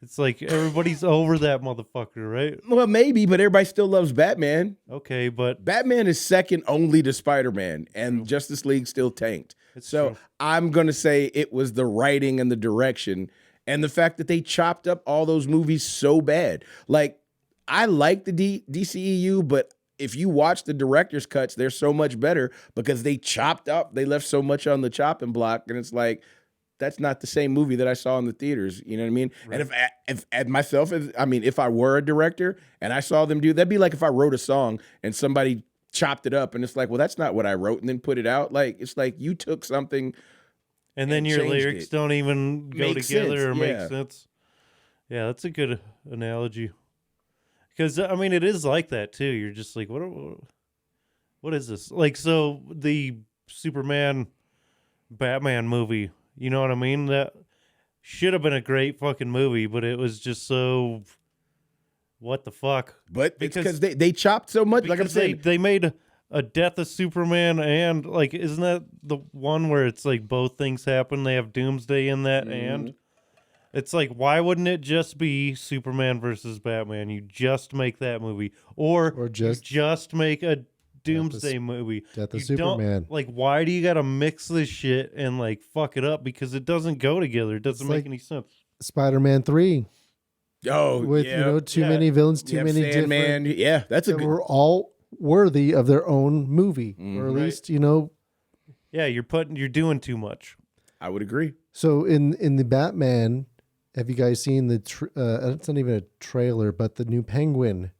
It's like everybody's over that motherfucker, right? Well, maybe, but everybody still loves Batman. Okay, but Batman is second only to Spider-Man, and Justice League still tanked. So I'm going to say it was the writing and the direction and the fact that they chopped up all those movies so bad. Like, I like the DCEU, but if you watch the director's cuts, they're so much better because they chopped up. They left so much on the chopping block, and it's like, that's not the same movie that I saw in the theaters. You know what I mean? Right. And if I were a director and I saw them do, that'd be like if I wrote a song and somebody chopped it up and it's like, well, that's not what I wrote, and then put it out. Like, it's like you took something and then your lyrics don't even go together or make sense. Yeah, that's a good analogy. Because, I mean, it is like that, too. You're just like, what is this? Like, so the Superman Batman movie, you know what I mean? That should have been a great fucking movie, but it was just so... What the fuck? But because they chopped so much. Like I'm saying, they made a Death of Superman, and like, isn't that the one where it's like both things happen? They have Doomsday in that, and it's like, why wouldn't it just be Superman versus Batman? You just make that movie, or just make a Doomsday movie. Death of Superman. Like, why do you got to mix this shit and like fuck it up? Because it doesn't go together. It doesn't make any sense. Spider-Man 3. Oh, with too many villains, too many Sandman. different. Yeah, that's a good. We're all worthy of their own movie, or at least Yeah, you're doing too much. I would agree. So in the Batman, have you guys seen the? It's not even a trailer, but the new Penguin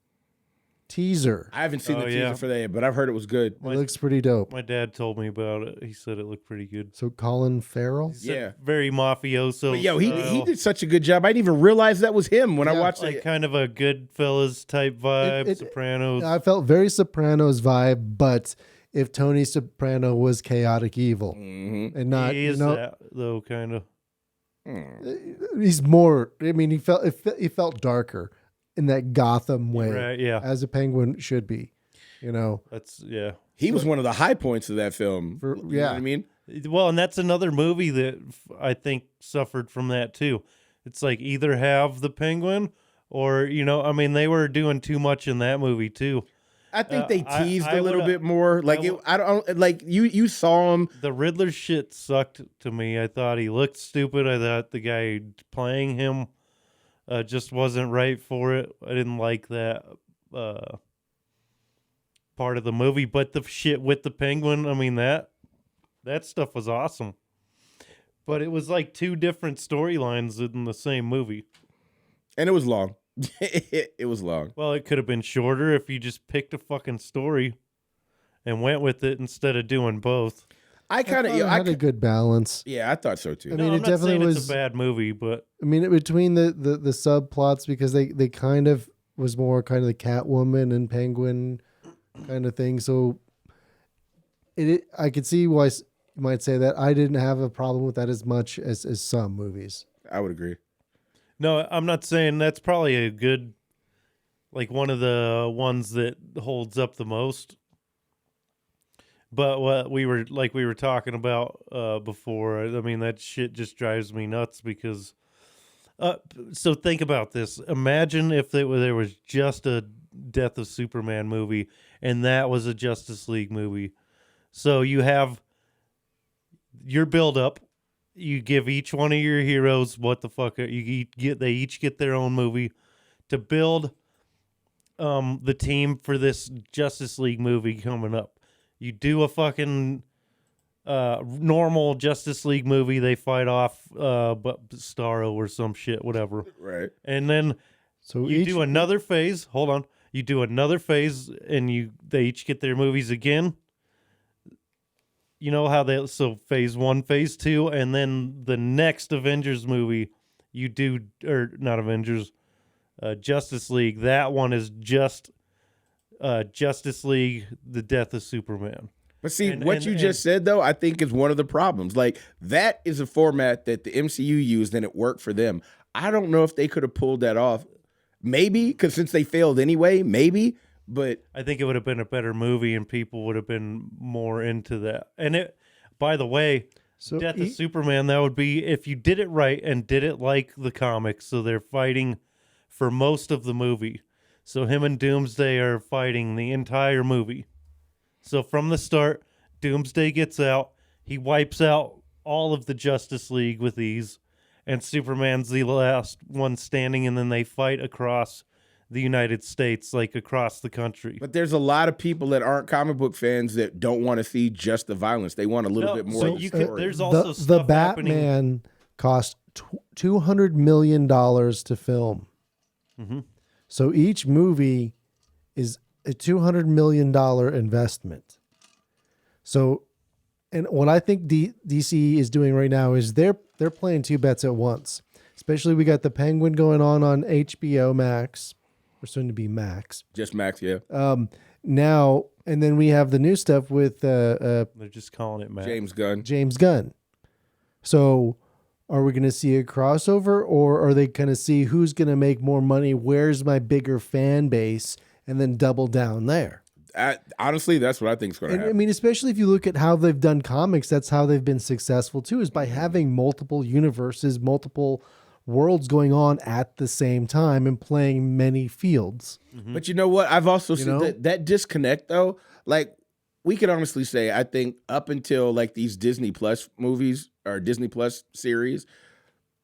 teaser. I haven't seen the teaser for that yet, but I've heard it was good. It looks pretty dope. My dad told me about it. He said it looked pretty good. So Colin Farrell? Yeah. Very mafioso. But he did such a good job. I didn't even realize that was him when I watched like it. kind of a Goodfellas type vibe, Sopranos. I felt very Sopranos vibe, but if Tony Soprano was chaotic evil and not, he is that, though, kind of. He's more, I mean, he felt darker in that Gotham way, right? Yeah, as a Penguin should be, That's He was one of the high points of that film. You know what I mean? Well, and that's another movie that I think suffered from that too. It's like either have the Penguin or, I mean, they were doing too much in that movie too. I think they teased I a little would- bit more. Like I don't like you saw him. The Riddler shit sucked to me. I thought he looked stupid. I thought the guy playing him just wasn't right for it. I didn't like that part of the movie. But the shit with the Penguin, I mean, that stuff was awesome. But it was like two different storylines in the same movie. And it was long. It was long. Well, it could have been shorter if you just picked a fucking story and went with it instead of doing both. I kind of had a good balance. Yeah, I thought so too. I mean, I'm it not definitely saying was it's a bad movie, but I mean, between the subplots, because they kind of was more kind of the Catwoman and Penguin kind of thing. So I could see why you might say that. I didn't have a problem with that as much as some movies. I would agree. no, I'm not saying that's probably a good, like one of the ones that holds up the most. But what we were talking about before, I mean, that shit just drives me nuts because. So think about this. Imagine if there was just a Death of Superman movie, and that was a Justice League movie. So you have your build up. You give each one of your heroes what the fuck they each get their own movie to build the team for this Justice League movie coming up. You do a fucking normal Justice League movie. They fight off Starro or some shit, whatever. Right. And then So you do another phase. Hold on. You do another phase, and they each get their movies again. You know how so phase 1, phase 2, and then the next Avengers movie you do, or not Avengers, Justice League. That one is just Justice League, the Death of Superman. But see, what you just said, though, I think is one of the problems. Like, that is a format that the MCU used, and it worked for them. I don't know if they could have pulled that off. Maybe, because since they failed anyway, maybe. But I think it would have been a better movie, and people would have been more into that. And by the way, Death of Superman, that would be if you did it right and did it like the comics. So they're fighting for most of the movie. So him and Doomsday are fighting the entire movie. So from the start, Doomsday gets out. He wipes out all of the Justice League with ease. And Superman's the last one standing, and then they fight across the United States, like across the country. But there's a lot of people that aren't comic book fans that don't want to see just the violence. They want a little bit more. So of the story. there's also the stuff Batman happening. cost $200 million to film. Mm-hmm. So each movie is a $200 million investment. So, and what I think DC is doing right now is they're playing two bets at once. Especially we got the Penguin going on HBO Max, or soon to be Max. Just Max, yeah. Now, and then we have the new stuff with They're just calling it Max. James Gunn. So, are we going to see a crossover, or are they going to see who's going to make more money? Where's my bigger fan base, and then double down there? Honestly, that's what I think is going to happen. I mean, especially if you look at how they've done comics, that's how they've been successful too, is by having multiple universes, multiple worlds going on at the same time and playing many fields. Mm-hmm. But you know what? I've also seen that disconnect, though. Like, we could honestly say, I think up until like these Disney Plus movies or Disney Plus series,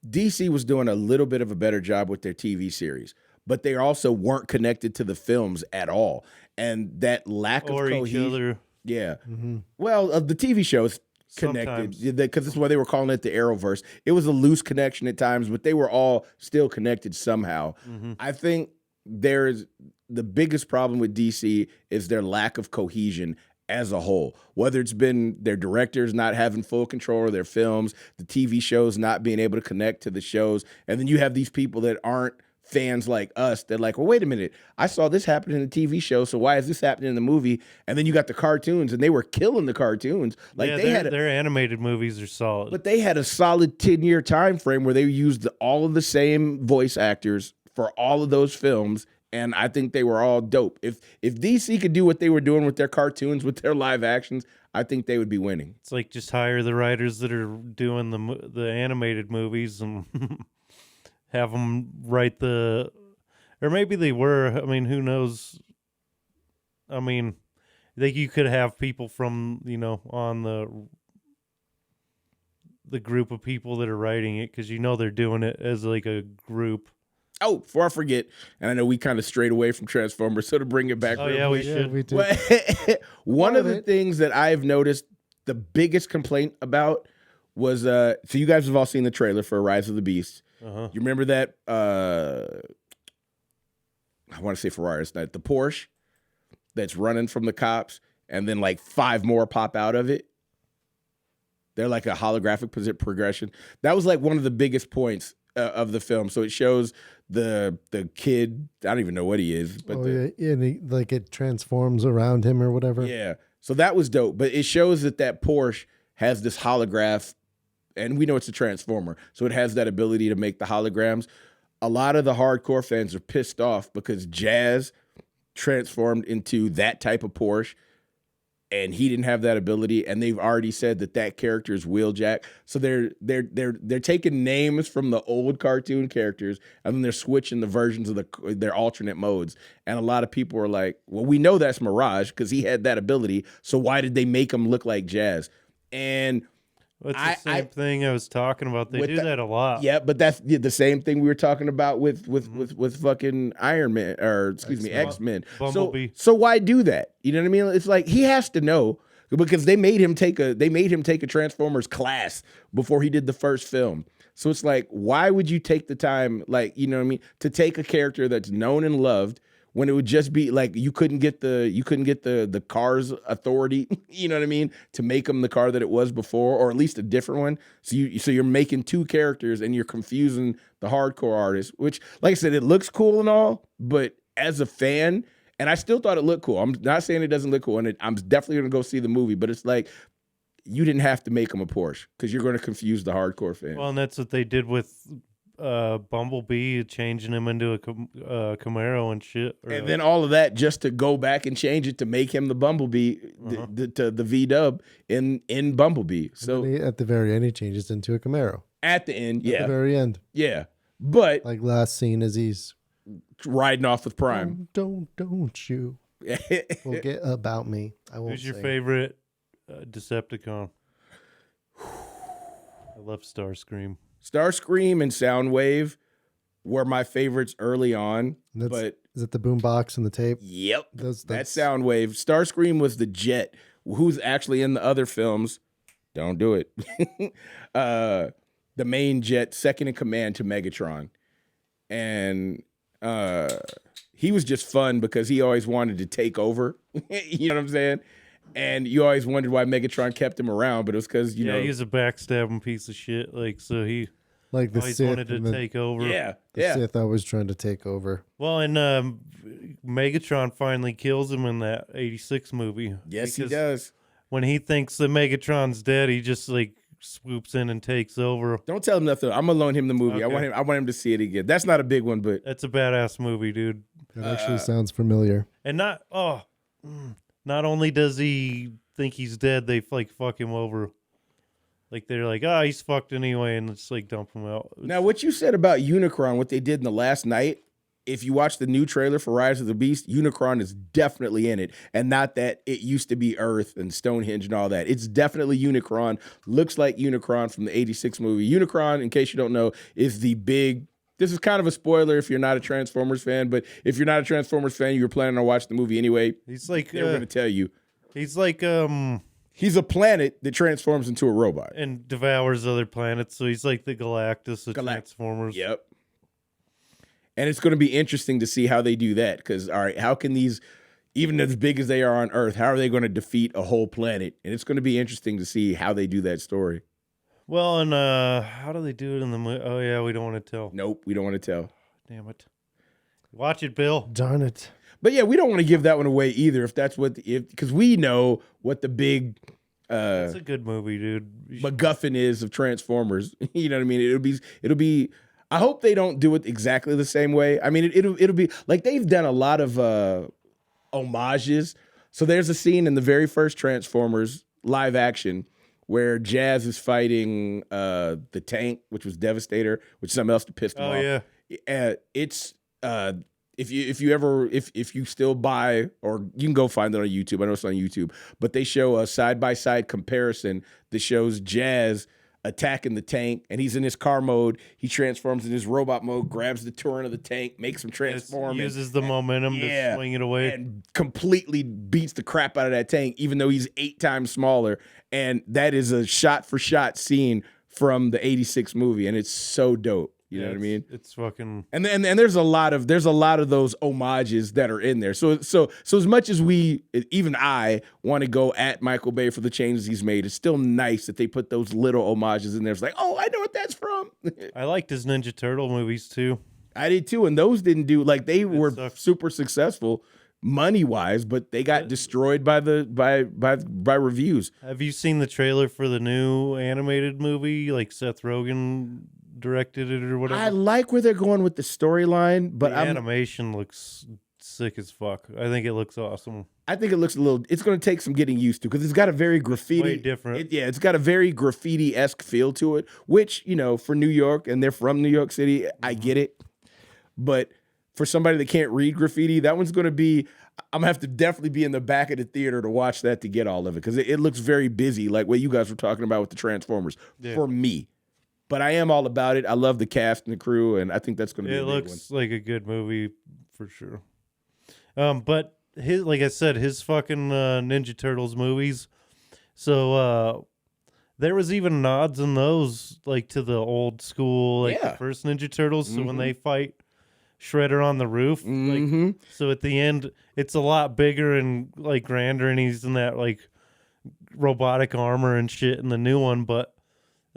DC was doing a little bit of a better job with their TV series, but they also weren't connected to the films at all. And that lack of cohesion. Each other. Yeah. Mm-hmm. Well, the TV shows connected because that's why they were calling it the Arrowverse. It was a loose connection at times, but they were all still connected somehow. Mm-hmm. I think there's the biggest problem with DC is their lack of cohesion as a whole, whether it's been their directors not having full control of their films, the TV shows not being able to connect to the shows. And then you have these people that aren't fans like us that like, well, wait a minute, I saw this happen in the TV show, so why is this happening in the movie? And then you got the cartoons, and they were killing the cartoons. Like their animated movies are solid, but they had a solid 10-year time frame where they used all of the same voice actors for all of those films, and I think they were all dope. If DC could do what they were doing with their cartoons, with their live actions, I think they would be winning. It's like just hire the writers that are doing the animated movies and have them write the, or maybe they were. I mean, who knows? I mean, you could have people from on the group of people that are writing it, because they're doing it as like a group. Oh, before I forget, and I know we kind of strayed away from Transformers, so to bring it back. Oh yeah, we should. We did. One of the things that I've noticed, the biggest complaint about was, so you guys have all seen the trailer for Rise of the Beast. Uh-huh. You remember that? I want to say Ferrari. It's not the Porsche that's running from the cops, and then like 5 more pop out of it. They're like a holographic progression. That was like one of the biggest points of the film. So it shows the kid. I don't even know what he is, but and it transforms around him or whatever. Yeah. So that was dope. But it shows that Porsche has this holograph, and we know it's a transformer, so it has that ability to make the holograms. A lot of the hardcore fans are pissed off because Jazz transformed into that type of Porsche, and he didn't have that ability, and they've already said that character is Wheeljack. So they're taking names from the old cartoon characters, and then they're switching the versions of their alternate modes. And a lot of people are like, well, we know that's Mirage because he had that ability, so why did they make him look like Jazz? And it's the same thing I was talking about. They do that a lot. Yeah, but that's the same thing we were talking about with fucking Iron Man, or excuse me, X-Men. Bumblebee. So why do that? You know what I mean? It's like he has to know, because they made him take a Transformers class before he did the first film. So it's like, why would you take the time, like, you know what I mean, to take a character that's known and loved, when it would just be like you couldn't get the car's authority, you know what I mean, to make them the car that it was before, or at least a different one. So you're making 2 characters and you're confusing the hardcore artists, which, like I said, it looks cool and all, but as a fan, and I still thought it looked cool. I'm not saying it doesn't look cool, and I'm definitely gonna go see the movie, but it's like, you didn't have to make them a Porsche because you're going to confuse the hardcore fan. Well, and that's what they did with Bumblebee, changing him into a Camaro and shit. And then all of that just to go back and change it to make him the Bumblebee, the V-dub in Bumblebee. So at the very end, he changes into a Camaro. At the end, yeah. At the very end. Yeah. But like last scene as he's riding off with Prime. Don't you forget about me. I won't. Who's your favorite Decepticon? I love Starscream. Starscream and Soundwave were my favorites early on. But is it the boombox and the tape? Yep. That's Soundwave. Starscream was the Jet, who's actually in the other films. Don't do it. The main Jet, second in command to Megatron. And he was just fun because he always wanted to take over. You know what I'm saying? And you always wondered why Megatron kept him around, but it was because, you know. He's a backstabbing piece of shit. Like, so he the always Sith wanted to take over. Yeah. The Sith always trying to take over. Well, and Megatron finally kills him in that 86 movie. Yes, he does. When he thinks that Megatron's dead, he just like swoops in and takes over. Don't tell him nothing. I'm gonna loan him the movie. Okay. I want him to see it again. That's not a big one, but that's a badass movie, dude. That actually sounds familiar. And not only does he think he's dead, they like fuck him over. Like they're like, he's fucked anyway, and it's like dump him out. Now, what you said about Unicron, what they did in the last night, if you watch the new trailer for Rise of the Beast, Unicron is definitely in it. And not that it used to be Earth and Stonehenge and all that. It's definitely Unicron. Looks like Unicron from the 86 movie. Unicron, in case you don't know, is the big... This is kind of a spoiler if you're not a Transformers fan, but if you're not a Transformers fan, you're planning on watching the movie anyway. He's like... They're going to tell you. He's like... He's a planet that transforms into a robot. And devours other planets, so he's like the Galactus of Transformers. Yep. And it's going to be interesting to see how they do that, because, all right, how can these, even as big as they are on Earth, how are they going to defeat a whole planet? And it's going to be interesting to see how they do that story. Well, and how do they do it in the movie? Oh, yeah, we don't want to tell. Nope, we don't want to tell. Damn it. Watch it, Bill. Darn it. But yeah, we don't want to give that one away either, if that's what, because we know what the big... it's a good movie, dude. MacGuffin is of Transformers. You know what I mean? It'll be. I hope they don't do it exactly the same way. I mean, it'll be like they've done a lot of homages. So there's a scene in the very first Transformers live action where Jazz is fighting the tank, which was Devastator, which is something else to piss them off. Yeah. It's if you still buy, or you can go find it on YouTube. I know it's on YouTube, but they show a side-by-side comparison that shows Jazz attacking the tank, and he's in his car mode. He transforms in his robot mode, grabs the turret of the tank, makes him transform, uses the momentum to swing it away, and completely beats the crap out of that tank, even though he's 8 times smaller. And that is a shot-for-shot scene from the '86 movie, and it's so dope. You know what I mean? It's fucking and there's a lot of those homages that are in there. So as much as even I want to go at Michael Bay for the changes he's made, it's still nice that they put those little homages in there. It's like, oh, I know what that's from. I liked his Ninja Turtle movies too. I did too, and those didn't do they were super successful money wise, but they got destroyed by reviews. Have you seen the trailer for the new animated movie? Like Seth Rogen directed it or whatever. I like where they're going with the storyline, but the animation looks sick as fuck. I think it looks awesome. I think it looks it's going to take some getting used to, because it's got a very graffiti. Way different. It's got a very graffiti-esque feel to it, which, for New York, and they're from New York City, I get it. But for somebody that can't read graffiti, that one's going to be, I'm going to have to definitely be in the back of the theater to watch that to get all of it, because it looks very busy, like what you guys were talking about with the Transformers, for me. But I am all about it. I love the cast and the crew, and I think that's going to be a big one. It looks like a good movie for sure. But like I said, his fucking Ninja Turtles movies. So there was even nods in those, like to the old school, like the first Ninja Turtles. So when they fight Shredder on the roof, like, so at the end, it's a lot bigger and like grander, and he's in that like robotic armor and shit in the new one, but.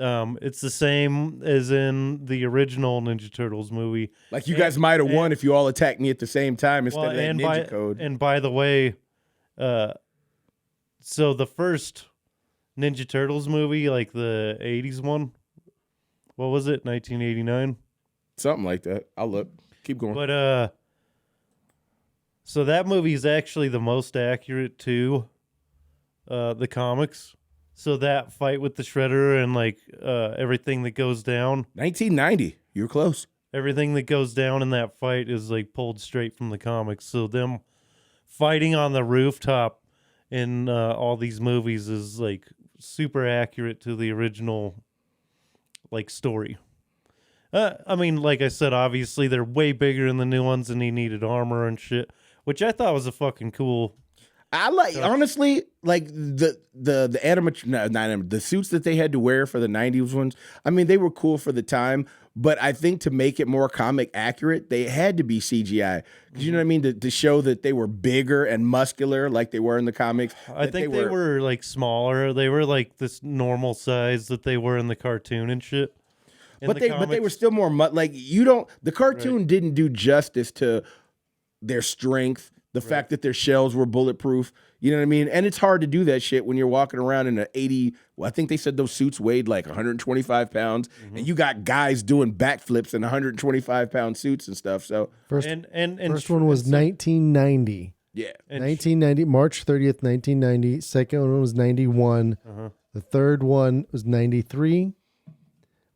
It's the same as in the original Ninja Turtles movie. Like you guys might have won if you all attacked me at the same time instead of that ninja code. And by the way, so the first Ninja Turtles movie, like the 80s one, what was it, 1989? Something like that. I'll look. Keep going. But so that movie is actually the most accurate to the comics. So that fight with the Shredder and like everything that goes down. 1990. You were close. Everything that goes down in that fight is like pulled straight from the comics. So them fighting on the rooftop in all these movies is like super accurate to the original like story. I mean, like I said, obviously they're way bigger in the new ones, and he needed armor and shit, which I thought was a fucking cool. I like honestly like the the suits that they had to wear for the 90s ones. I mean, they were cool for the time, but I think to make it more comic accurate, they had to be CGI. You know what I mean? To show that they were bigger and muscular like they were in the comics. I think they were like smaller. They were like this normal size that they were in the cartoon and shit. But they were still more like the cartoon didn't do justice to their strength. The fact that their shells were bulletproof, you know what I mean? And it's hard to do that shit when you're walking around in I think they said those suits weighed like 125 pounds, and you got guys doing backflips in 125-pound suits and stuff. So first one was 1990. Yeah. 1990, March 30th, 1990. Second one was 91. The third one was 93.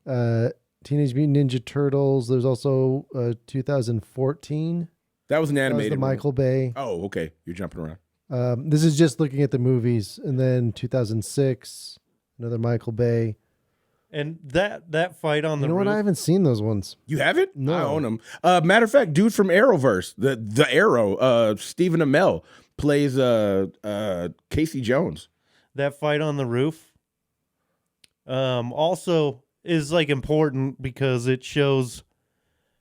Teenage Mutant Ninja Turtles. There's also 2014. That was an animated. That was the Michael Bay. Oh, okay. You're jumping around. This is just looking at the movies. And then 2006, another Michael Bay. And that fight on the roof. I haven't seen those ones. You haven't? No. I own them. Matter of fact, dude from Arrowverse, the Arrow, Stephen Amell plays Casey Jones. That fight on the roof also is like important because it shows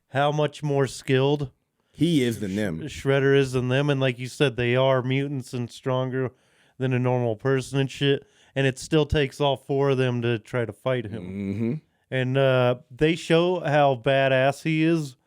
how much more skilled he is than them. Shredder is than them. And like you said, they are mutants and stronger than a normal person and shit. And it still takes all 4 of them to try to fight him. And they show how badass he is.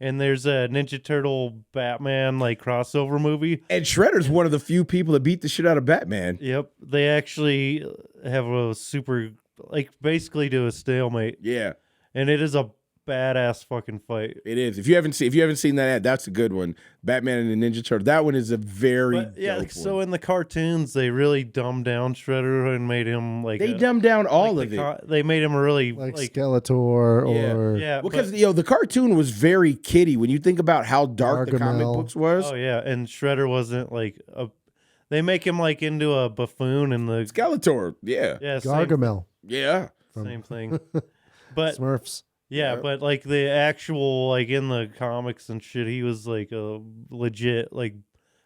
And there's a Ninja Turtle Batman like crossover movie. And Shredder's one of the few people that beat the shit out of Batman. Yep. They actually have a super, like basically do a stalemate. Yeah. And it is a badass fucking fight. It is. If you haven't seen that ad, that's a good one. Batman and the Ninja Turtle. That one is a very dope so one. in the cartoons they really dumbed down Shredder and made him like they dumbed down all of it. They made him really like Skeletor or because the cartoon was very kiddie when you think about how dark the comic books was. Oh yeah, and Shredder wasn't like a. They make him like into a buffoon in the Skeletor. Yeah, Gargamel. Same thing. But Smurfs. Yeah, but like the actual like in the comics and shit, he was like a legit like.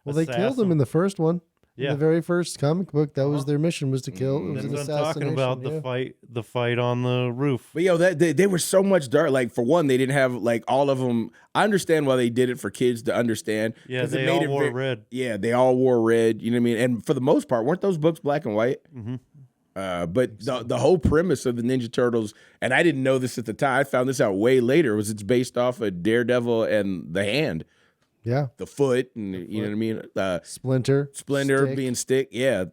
Well, they killed him in the first one. Yeah, in the very first comic book, that was their mission, was to kill. It was an That's what I'm talking about, the fight on the roof. But they were so much dark. Like for one, they didn't have like all of them. I understand why they did it for kids to understand. Yeah, they all wore red. Yeah, they all wore red. You know what I mean? And for the most part, weren't those books black and white? Mm-hmm. But the whole premise of the Ninja Turtles, and I didn't know this at the time, I found this out way later, was it's based off of Daredevil and the hand. Yeah. The foot, and you know what I mean? Splinter Stick. Being Stick. Yeah.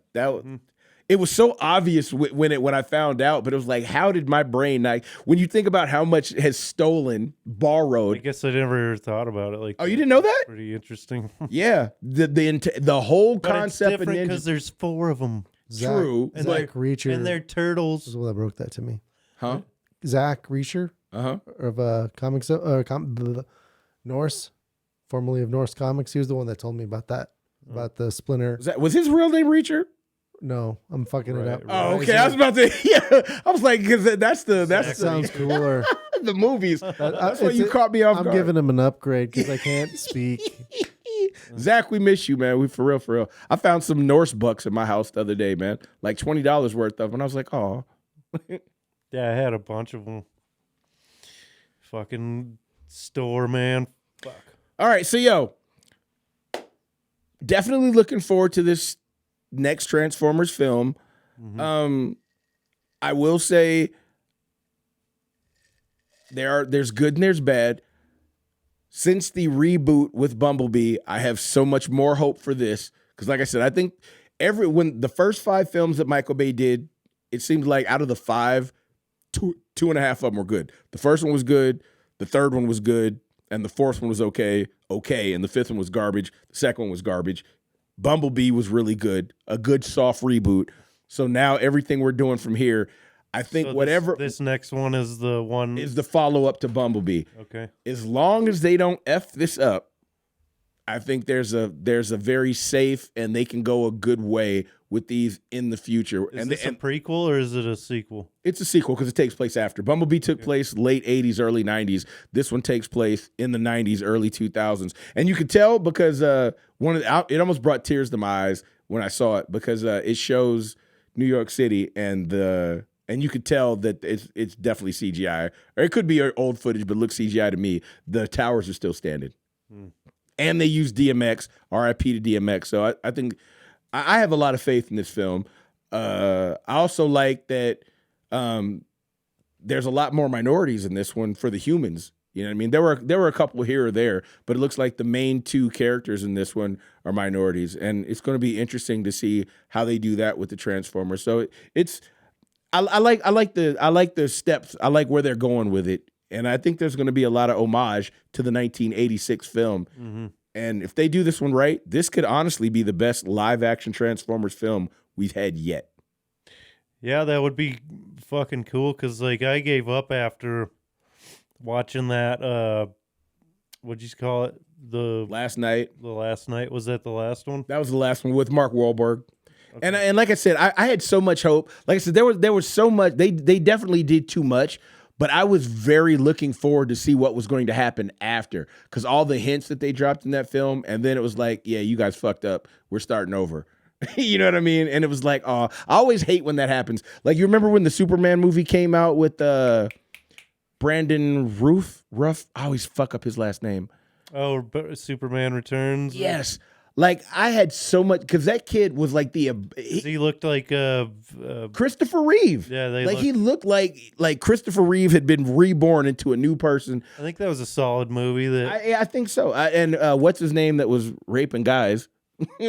It was so obvious when I found out, but it was like, how did my brain, like, when you think about how much has stolen, borrowed. I guess I never thought about it like Oh, you didn't know that? Pretty interesting. Yeah. The whole concept of Ninja. Because there's 4 of them. True. And Zach Reacher. And they're turtles. Is what that broke that to me. Huh? Zach Reacher. Uh-huh. Of Comix Zone, Norse, formerly of Norse Comics. He was the one that told me about that. About the Splinter. Was his real name Reacher? No, I'm fucking it up. Oh, okay. I was about to. Yeah, I was like, because that sounds cooler. The movies. That's why you caught me off guard. I'm giving him an upgrade because I can't speak. Zach, we miss you, man. We for real. I found some Norse bucks in my house the other day, man. Like $20 worth of them. And I was like, oh. Yeah, I had a bunch of them. Fucking store, man. Fuck. All right, so definitely looking forward to this next Transformers film. Mm-hmm. I will say there's good and there's bad. Since the reboot with Bumblebee, I have so much more hope for this. Because like I said, I think when the first 5 films that Michael Bay did, it seems like out of the 5, 2.5 of them were good. The first one was good, the third one was good, and the fourth one was okay, and the fifth one was garbage. The second one was garbage. Bumblebee was really good, a good soft reboot. So now everything we're doing from here, I think this next one is the follow-up to Bumblebee. Okay. As long as they don't F this up, I think there's a very safe and they can go a good way with these in the future. Is this a prequel or is it a sequel? It's a sequel because it takes place after. Bumblebee took place late 80s, early 90s. This one takes place in the 90s, early 2000s. And you could tell because it almost brought tears to my eyes when I saw it because it shows New York City and you could tell that it's definitely CGI. Or it could be old footage, but looks CGI to me. The towers are still standing. And they use DMX, RIP to DMX. So I think I have a lot of faith in this film. I also like that there's a lot more minorities in this one for the humans. You know what I mean? There were a couple here or there, but it looks like the main 2 characters in this one are minorities. And it's going to be interesting to see how they do that with the Transformers. So I like the steps. I like where they're going with it. And I think there's going to be a lot of homage to the 1986 film. Mm-hmm. And if they do this one right, this could honestly be the best live-action Transformers film we've had yet. Yeah, that would be fucking cool because, like, I gave up after watching that, what'd you call it? The Last Night. Was that the last one? That was the last one with Mark Wahlberg. Okay. And like I said, I had so much hope. Like I said, there was so much. They definitely did too much. But I was very looking forward to see what was going to happen after. Because all the hints that they dropped in that film, and then it was like, yeah, you guys fucked up. We're starting over. You know what I mean? And it was like, I always hate when that happens. Like, you remember when the Superman movie came out with Brandon Ruff? I always fuck up his last name. Oh, Superman Returns? Yes. Like, I had so much, because that kid was like he looked like Christopher Reeve. Yeah, he looked like Christopher Reeve had been reborn into a new person. I think that was a solid movie. I think so. And what's his name that was raping guys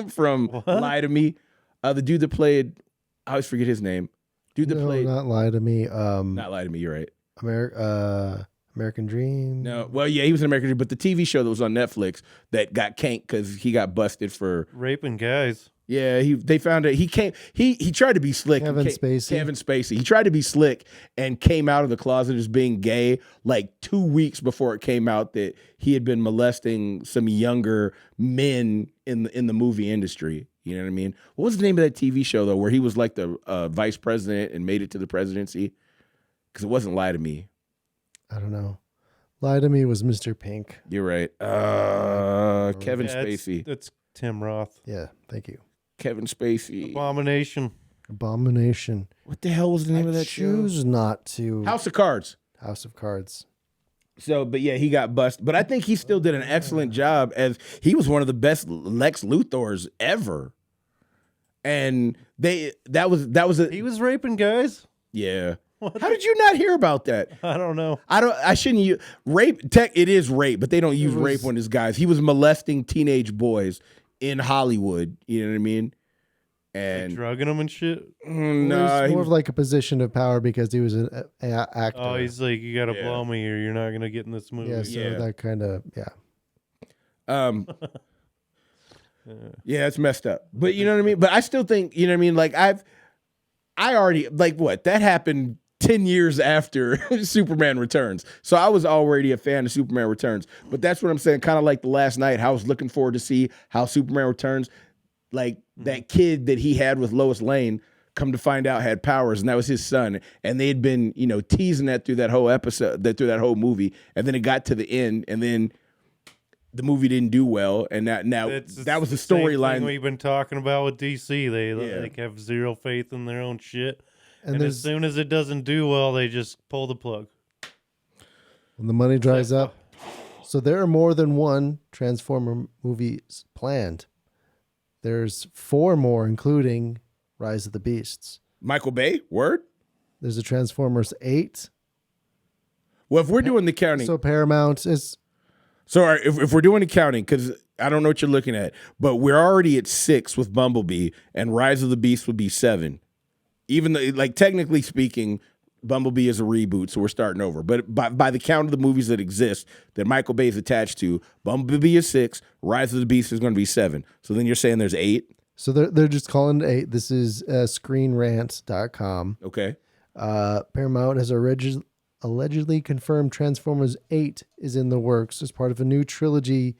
from Lie to Me? The dude that played, I always forget his name. Played Not Lie to Me. Not Lie to Me. You're right. American Dream. No, well, yeah, he was in American Dream, but the TV show that was on Netflix that got canked because he got busted for raping guys. Yeah, they found it. He tried to be slick. Kevin Spacey. He tried to be slick and came out of the closet as being gay like 2 weeks before it came out that he had been molesting some younger men in the movie industry. You know what I mean? What was the name of that TV show though, where he was like the vice president and made it to the presidency? Because it wasn't Lie to Me. I don't know. Lie to Me was Mr. Pink. You're right. Kevin Spacey. That's Tim Roth. Yeah, thank you. Kevin Spacey. Abomination. What the hell was the name of that show? Choose not to. House of Cards. House of Cards. So, but yeah, he got busted. But I think he still did an excellent job as he was one of the best Lex Luthors ever. And he was raping guys. Yeah. How did you not hear about that? I don't know. I shouldn't use rape. It is rape, but they don't use rape on his guys. He was molesting teenage boys in Hollywood. You know what I mean? And like drugging them and shit. No, more of like a position of power because he was an actor. Oh, he's like, you got to blow me or you're not gonna get in this movie. Yeah, so that kind of yeah, it's messed up. But you know what I mean? But I still think, you know what I mean? Like I already like what? That happened 10 years after Superman Returns. So I was already a fan of Superman Returns. But that's what I'm saying, kind of like the last night, I was looking forward to see how Superman Returns, like that kid that he had with Lois Lane, come to find out had powers, and that was his son. And they had been, teasing that through that whole episode, through that whole movie. And then it got to the end, and then the movie didn't do well. And that was the storyline we've been talking about with DC. They like have zero faith in their own shit. And as soon as it doesn't do well, they just pull the plug. When the money dries up. So there are more than one Transformer movies planned. There's 4 more, including Rise of the Beasts. Michael Bay, word? There's a Transformers 8. Well, if we're doing the counting. So Paramount is. So if we're doing the counting, because I don't know what you're looking at, but we're already at 6 with Bumblebee, and Rise of the Beast would be 7. Even though, like, technically speaking, Bumblebee is a reboot, so we're starting over. But by the count of the movies that exist that Michael Bay is attached to, Bumblebee is 6, Rise of the Beast is going to be 7. So then you're saying there's 8? So they're just calling it 8. This is ScreenRant.com. Okay. Paramount has allegedly confirmed Transformers 8 is in the works as part of a new trilogy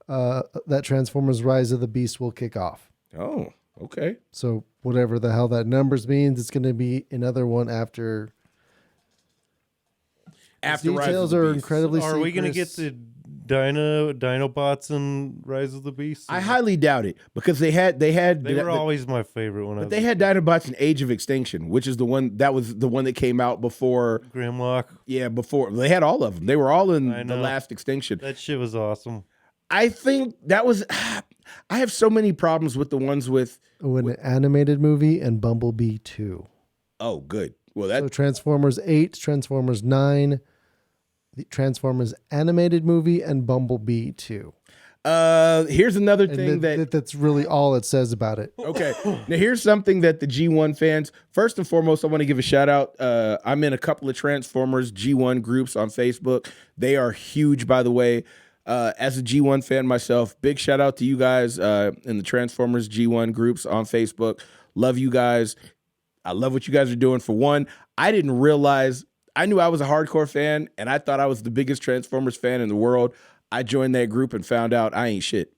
that Transformers Rise of the Beast will kick off. Oh, okay. So whatever the hell that numbers means, it's going to be another one after. Details are incredibly. Are we going to get the Dinobots and Rise of the Beast? I highly doubt it because they were always my favorite one. But they had Dinobots in Age of Extinction, which is the one that came out before Grimlock. Yeah, before they had all of them. They were all in the last Extinction. That shit was awesome. I think that was. I have so many problems with the ones with an animated movie and Bumblebee 2. Oh, good. Well, so Transformers 8, Transformers 9, the Transformers animated movie, and Bumblebee 2. Here's another thing that's really all it says about it. Okay. Now here's something that the G1 fans, first and foremost, I want to give a shout out. I'm in a couple of Transformers G1 groups on Facebook. They are huge, by the way. As a G1 fan myself, big shout out to you guys in the Transformers G1 groups on Facebook. Love you guys. I love what you guys are doing. For one, I didn't realize, I knew I was a hardcore fan, and I thought I was the biggest Transformers fan in the world. I joined that group and found out I ain't shit.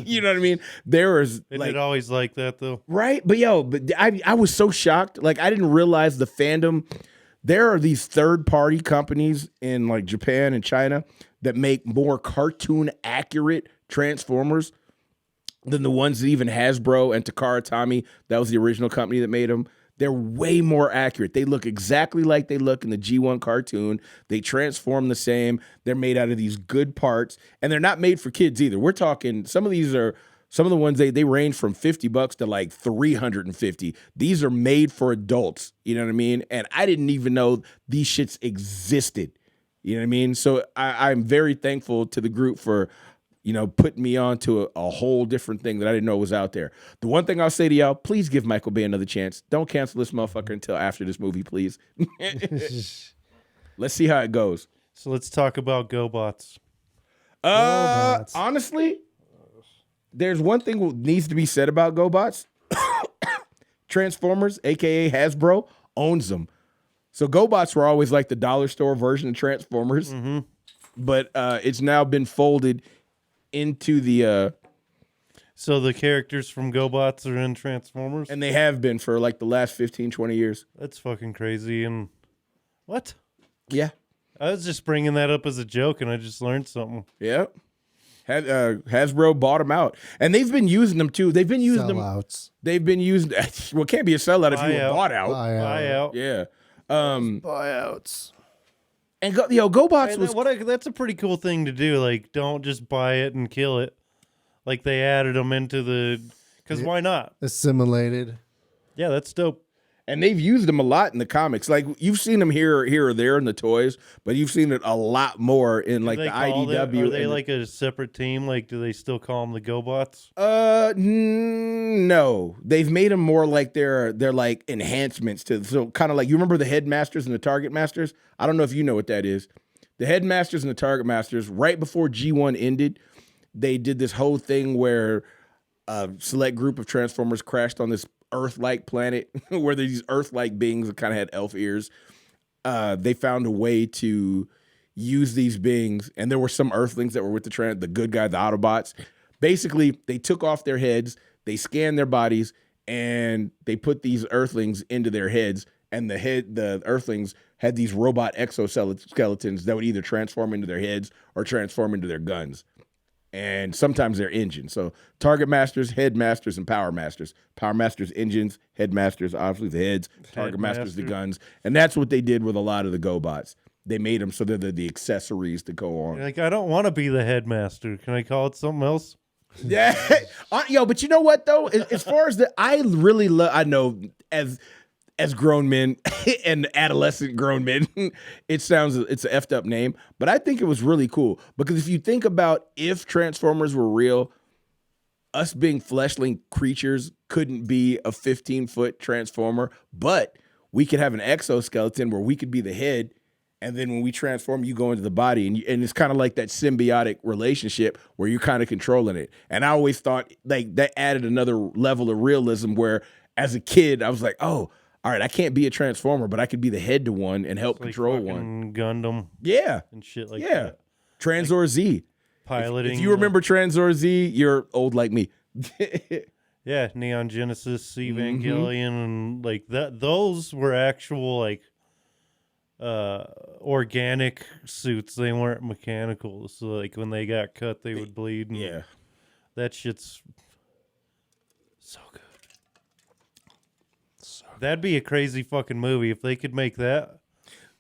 You know what I mean? There was it always like that though. Right? But I was so shocked. Like, I didn't realize the fandom. There are these third-party companies in like Japan and China that make more cartoon accurate Transformers than the ones that even Hasbro and Takara Tomy, that was the original company that made them. They're way more accurate. They look exactly like they look in the G1 cartoon. They transform the same. They're made out of these good parts, and they're not made for kids either. We're talking, some of the ones they range from $50 to like $350. These are made for adults. You know what I mean? And I didn't even know these shits existed. You know what I mean? So I'm very thankful to the group for, putting me on to a whole different thing that I didn't know was out there. The one thing I'll say to y'all, please give Michael Bay another chance. Don't cancel this motherfucker until after this movie, please. Let's see how it goes. So let's talk about GoBots. Honestly, there's one thing that needs to be said about GoBots. Transformers, aka Hasbro, owns them. So GoBots were always like the dollar store version of Transformers, but it's now been folded into the. So the characters from GoBots are in Transformers? And they have been for like the last 15, 20 years. That's fucking crazy. And what? Yeah. I was just bringing that up as a joke, and I just learned something. Yeah. Hasbro bought them out. And they've been using them, too. They've been using Sellouts. them. They've been using... Well, it can't be a sellout if you were bought out. Buyout. Yeah. Buyouts. And GoBots was... That's a pretty cool thing to do. Like, don't just buy it and kill it. Like, they added them into the... Because why not? Assimilated. Yeah, that's dope. And they've used them a lot in the comics. Like, you've seen them here or there in the toys, but you've seen it a lot more in, like, the IDW. Are they, like, a separate team? Like, do they still call them the GoBots? No. They've made them more like they're like, enhancements to... So, kind of like... You remember the Headmasters and the Target Masters? I don't know if you know what that is. The Headmasters and the Target Masters, right before G1 ended, they did this whole thing where a select group of Transformers crashed on this Earth-like planet where these Earth-like beings that kind of had elf ears. They found a way to use these beings, and there were some Earthlings that were with the good guy, the Autobots. Basically, they took off their heads, they scanned their bodies, and they put these Earthlings into their heads. And the Earthlings had these robot exoskeletons that would either transform into their heads or transform into their guns. And sometimes they're engines. So Target Masters, Headmasters, and Power Masters. Power Masters, engines. Headmasters, obviously the heads. Target Masters, the guns. And that's what they did with a lot of the GoBots. They made them so they're the accessories to go on. Like, I don't want to be the Headmaster. Can I call it something else? Yeah. But you know what, though? As far as I really love, I know as grown men and adolescent grown men, it's an effed up name, but I think it was really cool because if you think about if Transformers were real, us being fleshling creatures couldn't be a 15-foot Transformer, but we could have an exoskeleton where we could be the head, and then when we transform, you go into the body, and it's kind of like that symbiotic relationship where you're kind of controlling it. And I always thought like that added another level of realism where as a kid, I was like, oh, all right, I can't be a Transformer, but I could be the head to one and help control one. Gundam. Yeah. And shit like that. Transzor Z. Piloting. If you remember Transzor Z, you're old like me. Yeah, Neon Genesis, Evangelion, and like that. Those were actual like organic suits. They weren't mechanical. So like when they got cut, they would bleed. And yeah. That shit's so good. That'd be a crazy fucking movie if they could make that.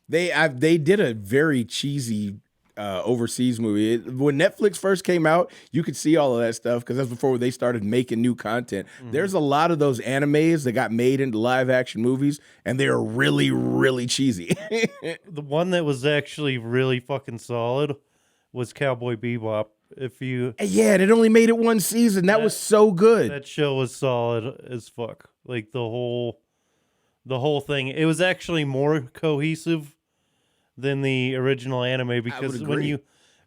They did a very cheesy overseas movie. When Netflix first came out, you could see all of that stuff because that's before they started making new content. Mm-hmm. There's a lot of those animes that got made into live action movies, and they're really, really cheesy. The one that was actually really fucking solid was Cowboy Bebop. Yeah, it only made it one season. That was so good. That show was solid as fuck. Like the whole thing. It was actually more cohesive than the original anime because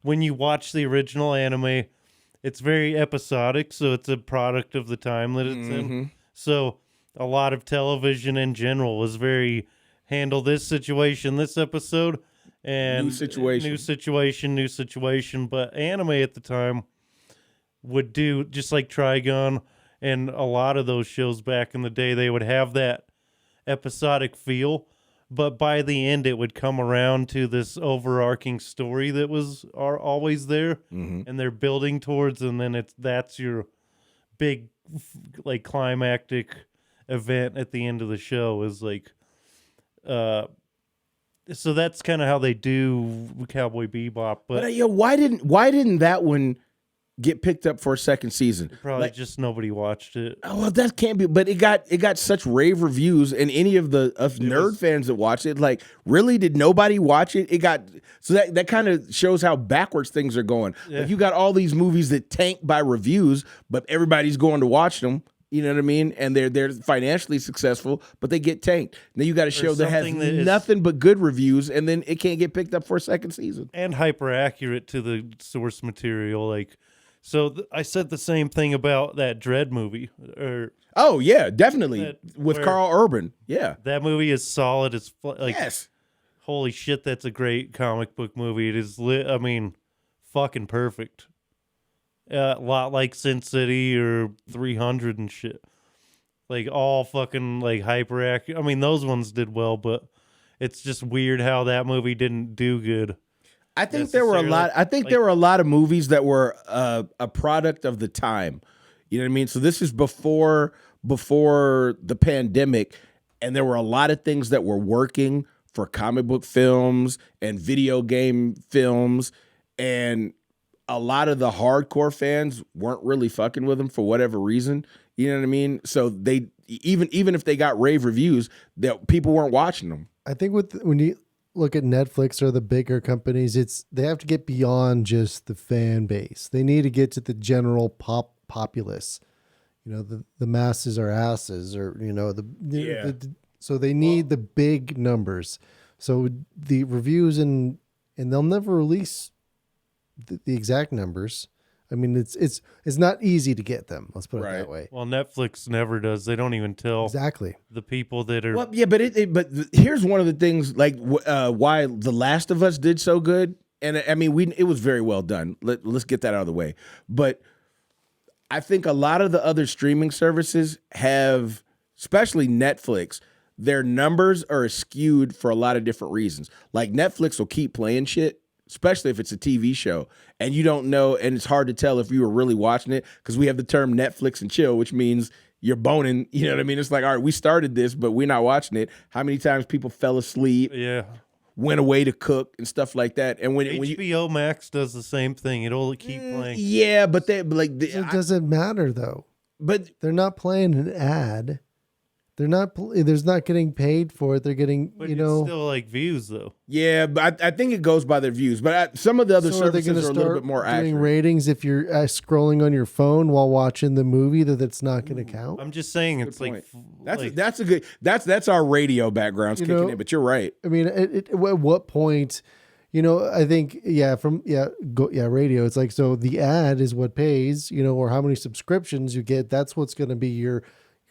when you watch the original anime, it's very episodic, so it's a product of the time that it's in. So a lot of television in general was very handle this situation, this episode, and new situation. But anime at the time would do just like Trigun and a lot of those shows back in the day, they would have that episodic feel, but by the end it would come around to this overarching story that was always there, and they're building towards, and then that's your big like climactic event at the end of the show is like so that's kind of how they do Cowboy Bebop. But why didn't that one get picked up for a second season? Probably just nobody watched it. Oh, well, that can't be. But it got such rave reviews, and any of the nerd fans that watched it, like, really, did nobody watch it? It got so that kind of shows how backwards things are going. Yeah. Like, you got all these movies that tank by reviews, but everybody's going to watch them. You know what I mean? And they're financially successful, but they get tanked. Then you got a show that has nothing but good reviews, and then it can't get picked up for a second season. And hyper accurate to the source material. Like, so I said the same thing about that Dread movie. Oh yeah, definitely with Carl Urban. Yeah, that movie is solid. It's like, yes, holy shit, that's a great comic book movie. It is I mean, fucking perfect. A lot like Sin City or 300 and shit. Like all fucking like hyper accurate. I mean, those ones did well, but it's just weird how that movie didn't do good. I think there were a lot. I think there were a lot of movies that were a product of the time. You know what I mean? So this is before the pandemic, and there were a lot of things that were working for comic book films and video game films, and a lot of the hardcore fans weren't really fucking with them for whatever reason. You know what I mean? So they even if they got rave reviews, that people weren't watching them. I think when you look at Netflix or the bigger companies, they have to get beyond just the fan base. They need to get to the general populace. You know, the masses are asses, or you know so they need the big numbers. So the reviews and they'll never release the exact numbers. I mean, it's not easy to get them. Let's put it that way. Well, Netflix never does. They don't even tell exactly the people that are. Well, yeah, but here's one of the things like why The Last of Us did so good, and I mean, it was very well done. Let's get that out of the way. But I think a lot of the other streaming services have, especially Netflix, their numbers are skewed for a lot of different reasons. Like Netflix will keep playing shit, especially if it's a TV show, and you don't know, and it's hard to tell if you were really watching it, because we have the term Netflix and chill, which means you're boning. You know what I mean? It's like, all right, we started this, but we're not watching it. How many times people fell asleep? Yeah. Went away to cook and stuff like that. And when HBO Max does the same thing, it'll keep playing. Yeah, but it doesn't matter though. But they're not playing an ad. They're not. There's not getting paid for it. They're getting, but it's still like views though. Yeah, but I think it goes by their views. But some of the other services are a little bit more accurate. Doing ratings if you're scrolling on your phone while watching the movie, that's not going to count. I'm just saying it's like that's a good that's our radio backgrounds kicking in. But you're right. I mean, at what point? You know, I think radio. It's like, so the ad is what pays. You know, or how many subscriptions you get. That's what's going to be your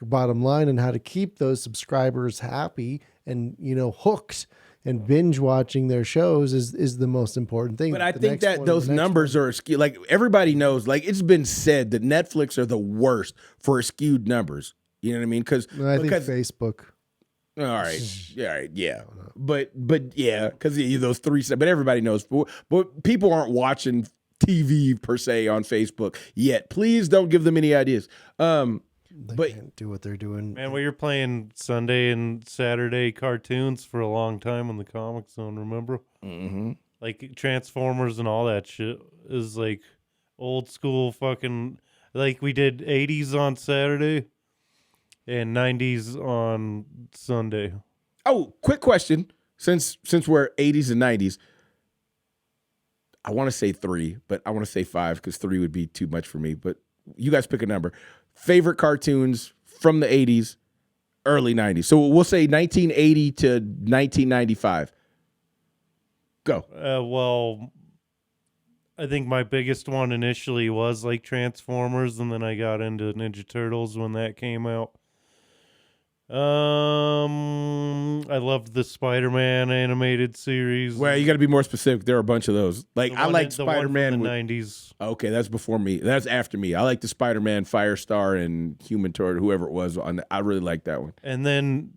bottom line, and how to keep those subscribers happy and, you know, hooked and binge watching their shows is the most important thing. But I think that those numbers are skewed. Like everybody knows, like it's been said that Netflix are the worst for skewed numbers. You know what I mean? Because I think Facebook. All right, yeah. But yeah, because those three. But everybody knows. But people aren't watching TV per se on Facebook yet. Please don't give them any ideas. They can't do what they're doing. Man, we were playing Sunday and Saturday cartoons for a long time on the Comix Zone, remember? Mm-hmm. Like Transformers and all that shit is like old school fucking, like we did 80s on Saturday and 90s on Sunday. Oh, quick question. Since we're 80s and 90s, I want to say 3, but I want to say 5 because 3 would be too much for me. But you guys pick a number. Favorite cartoons from the 80s, early 90s. So we'll say 1980 to 1995. Go. Well, I think my biggest one initially was like Transformers, and then I got into Ninja Turtles when that came out. I loved the Spider-Man animated series. Well, you got to be more specific. There are a bunch of those. Like I like Spider-Man in the 90s. Okay, that's before me. That's after me. I like the Spider-Man, Firestar, and Human Torch, whoever it was. I really like that one. And then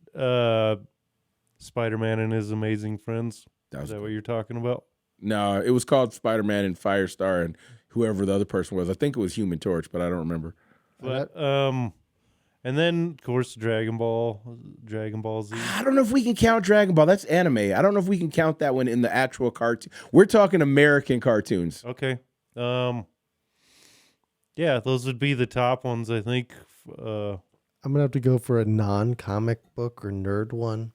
Spider-Man and His Amazing Friends. Is that what you're talking about? No, it was called Spider-Man and Firestar and whoever the other person was. I think it was Human Torch, but I don't remember. But and then, of course, Dragon Ball Z. I don't know if we can count Dragon Ball. That's anime. I don't know if we can count that one in the actual cartoon. We're talking American cartoons. Okay. Yeah, those would be the top ones, I think. I'm going to have to go for a non-comic book or nerd one.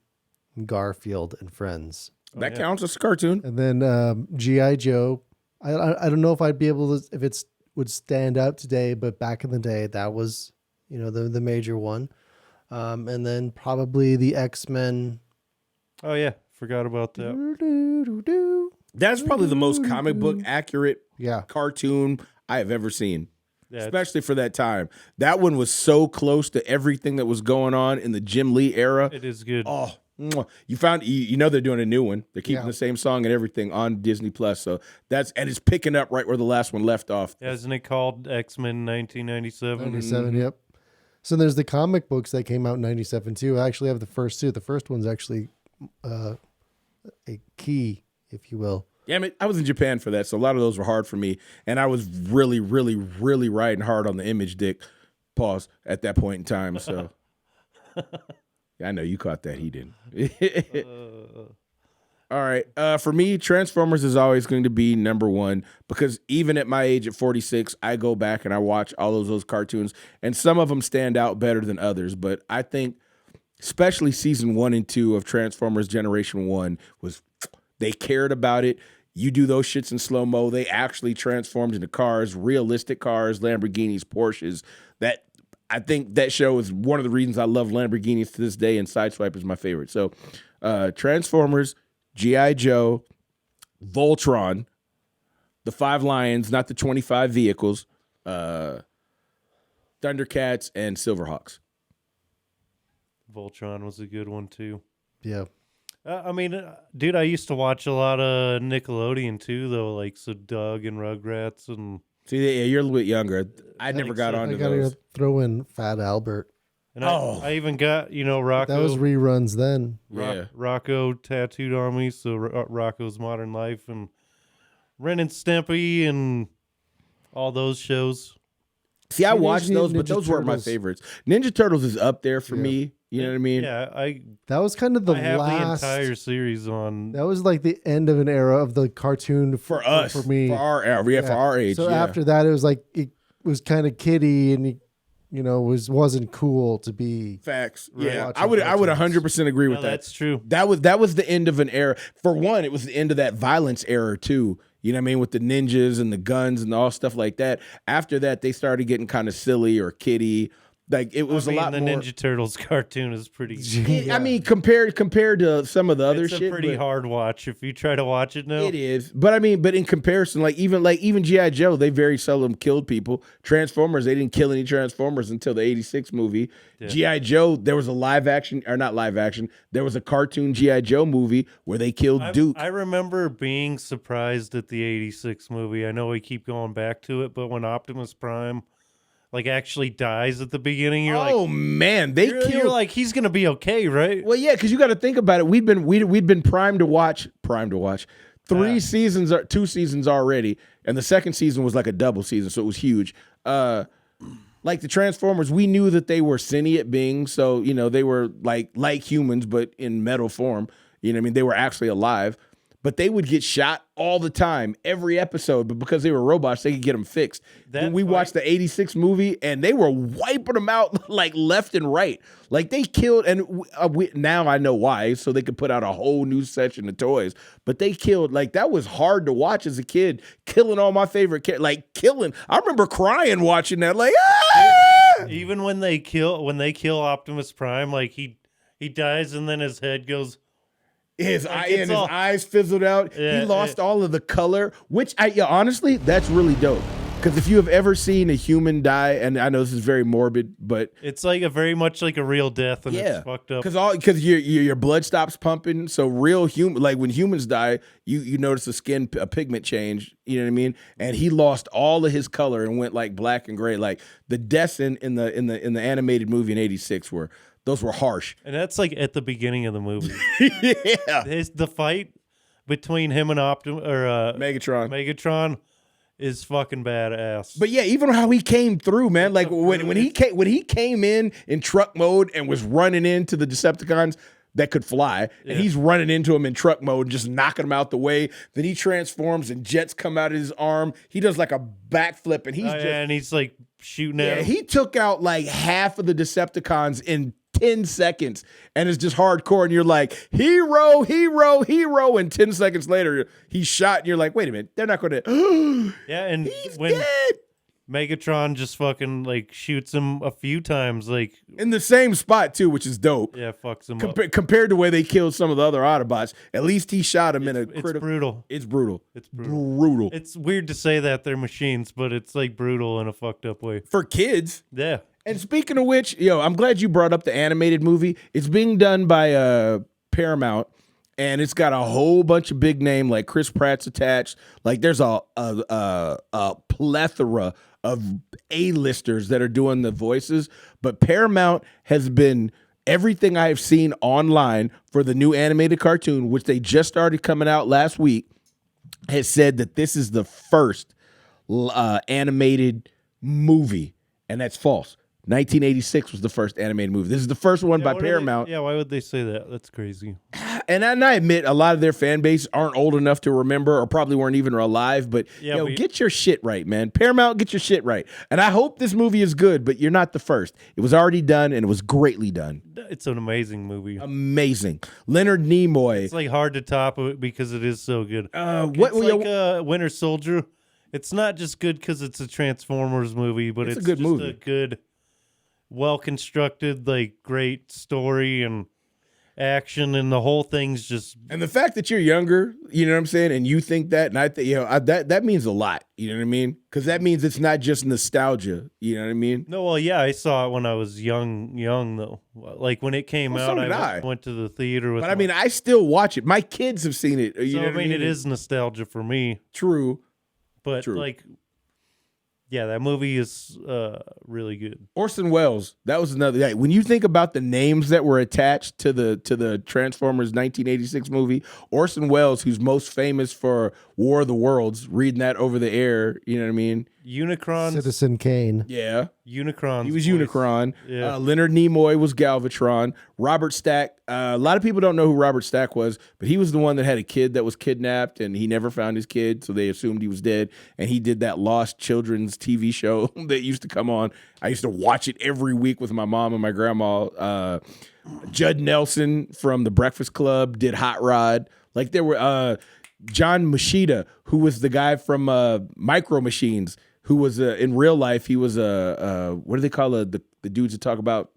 Garfield and Friends. That counts as a cartoon. And then G.I. Joe. I don't know if I'd be able to, if it would stand out today, but back in the day, that was... the major one. And then probably the X-Men. Oh yeah, forgot about that. That's probably the most comic book accurate cartoon I have ever seen. Yeah, especially for that time. That one was so close to everything that was going on in the Jim Lee era. It is good. Oh, you found they're doing a new one. They're keeping the same song and everything on Disney Plus. So and it's picking up right where the last one left off. Yeah, isn't it called X-Men 1997? 97, yep. So there's the comic books that came out in 97 too. I actually have the first two. The first one's actually a key, if you will. Yeah, I mean, I was in Japan for that, so a lot of those were hard for me. And I was really, really, really riding hard on the image dick, pause, at that point in time. So I know you caught that. He didn't. All right. For me, Transformers is always going to be number one because even at my age at 46, I go back and I watch all of those cartoons, and some of them stand out better than others. But I think especially season 1 and 2 of Transformers Generation 1 was they cared about it. You do those shits in slow-mo. They actually transformed into cars, realistic cars, Lamborghinis, Porsches. I think that show is one of the reasons I love Lamborghinis to this day, and Sideswipe is my favorite. So Transformers, G.I. Joe, Voltron, the 5 Lions, not the 25 vehicles, Thundercats, and Silverhawks. Voltron was a good one, too. Yeah. I mean, dude, I used to watch a lot of Nickelodeon, too, though, like so Doug and Rugrats. And See, yeah, you're a little bit younger. I never got onto those. I got to throw in Fat Albert. And I even got, Rocco. That was reruns then. Yeah. Rocco tattooed on me, so Rocco's Modern Life and Ren and Stimpy and all those shows. See, I watched those, but those weren't my favorites. Ninja Turtles is up there for me. You know what I mean? Yeah, that was kind of the last the entire series on. That was like the end of an era of the cartoon for us, for me, for our era, for our age. So after that, it was like it was kind of kiddie and wasn't cool to be. Facts. Yeah, I would 100% agree with that. That's true. That was the end of an era. For one, it was the end of that violence era too. You know what I mean? With the ninjas and the guns and all stuff like that. After that, they started getting kind of silly or kiddie. Like it was a lot more. The Ninja Turtles cartoon is pretty. I mean, compared to some of the other shit, it's a pretty hard watch if you try to watch it now. It is, but in comparison, like even GI Joe, they very seldom killed people. Transformers, they didn't kill any Transformers until the '86 movie. Yeah. GI Joe, there was a there was a cartoon GI Joe movie where they killed Duke. I remember being surprised at the '86 movie. I know we keep going back to it, but when Optimus Prime actually dies at the beginning, you're like, oh man, you're like, he's gonna be okay, right? Well, yeah, because you got to think about it. We'd been primed to watch 2 seasons already, and the second season was like a double season, so it was huge. Like the Transformers, we knew that they were sentient beings, so they were like humans, but in metal form. You know what I mean? They were actually alive. But they would get shot all the time, every episode. But because they were robots, they could get them fixed. We watched the '86 movie, and they were wiping them out like left and right. Like they killed, and now I know why, so they could put out a whole new section of toys. But they killed, that was hard to watch as a kid, killing all my favorite kids, killing. I remember crying watching that, ah! Even when they kill Optimus Prime, he dies, and then his head goes. His eyes fizzled out. Yeah, he lost all of the color, which honestly, that's really dope. Because if you have ever seen a human die, and I know this is very morbid, but it's very much like a real death, and it's fucked up. Because your blood stops pumping. So real human, when humans die, you notice a pigment change. You know what I mean? And he lost all of his color and went black and gray. The deaths in the animated movie in '86 those were harsh. And that's at the beginning of the movie. Yeah. The fight between him and Megatron is fucking badass. But yeah, even how he came through, man. When he came in truck mode and was running into the Decepticons that could fly, and he's running into them in truck mode and just knocking them out the way. Then he transforms and jets come out of his arm. He does a backflip, and he's shooting at him. He took out half of the Decepticons in 10 seconds, and it's just hardcore, and you're like, hero, hero, hero, and 10 seconds later, he's shot, and you're like, wait a minute, they're not going to. Yeah, and he's dead. Megatron just fucking like shoots him a few times, like in the same spot too, which is dope. Yeah, fucks him up. Compared to where they killed some of the other Autobots, at least he shot him in a It's critical. brutal. It's brutal. It's brutal. Brutal. It's weird to say that they're machines, but it's like brutal in a fucked up way. For kids. Yeah. And speaking of which, I'm glad you brought up the animated movie. It's being done by Paramount, and it's got a whole bunch of big name, like Chris Pratt's attached. Like there's a plethora of A-listers that are doing the voices, but Paramount has been everything I have seen online for the new animated cartoon, which they just started coming out last week, has said that this is the first animated movie, and that's false. 1986 was the first animated movie. This is the first one by Paramount. Why would they say that? That's crazy. And I admit a lot of their fan base aren't old enough to remember or probably weren't even alive, but get your shit right, man. Paramount, get your shit right. And I hope this movie is good, but you're not the first. It was already done, and it was greatly done. It's an amazing movie. Amazing. Leonard Nimoy. It's like hard to top it because it is so good. It's like Winter Soldier. It's not just good because it's a Transformers movie, but it's a good movie. A good, well-constructed, like great story and action, and the whole thing's just. And the fact that you're younger, you know what I'm saying, and you think that, and I think that means a lot. You know what I mean? Because that means it's not just nostalgia. You know what I mean? No, well, yeah, I saw it when I was young though. Like when it came out, I went to the theater with. But I mean, I still watch it. My kids have seen it. You know what I mean? It is nostalgia for me. True. But like, yeah, that movie is really good. Orson Welles, that was another guy. When you think about the names that were attached to the Transformers 1986 movie, Orson Welles, who's most famous for War of the Worlds, reading that over the air, you know what I mean? Unicron, Citizen Kane. Yeah. Unicron. He was Unicron. Yeah. Leonard Nimoy was Galvatron. Robert Stack. A lot of people don't know who Robert Stack was, but he was the one that had a kid that was kidnapped, and he never found his kid, so they assumed he was dead. And he did that Lost Children's TV show that used to come on. I used to watch it every week with my mom and my grandma. Judd Nelson from The Breakfast Club did Hot Rod. Like there were John Machida, who was the guy from Micro Machines, who was in real life, he was what do they call the dudes that talk about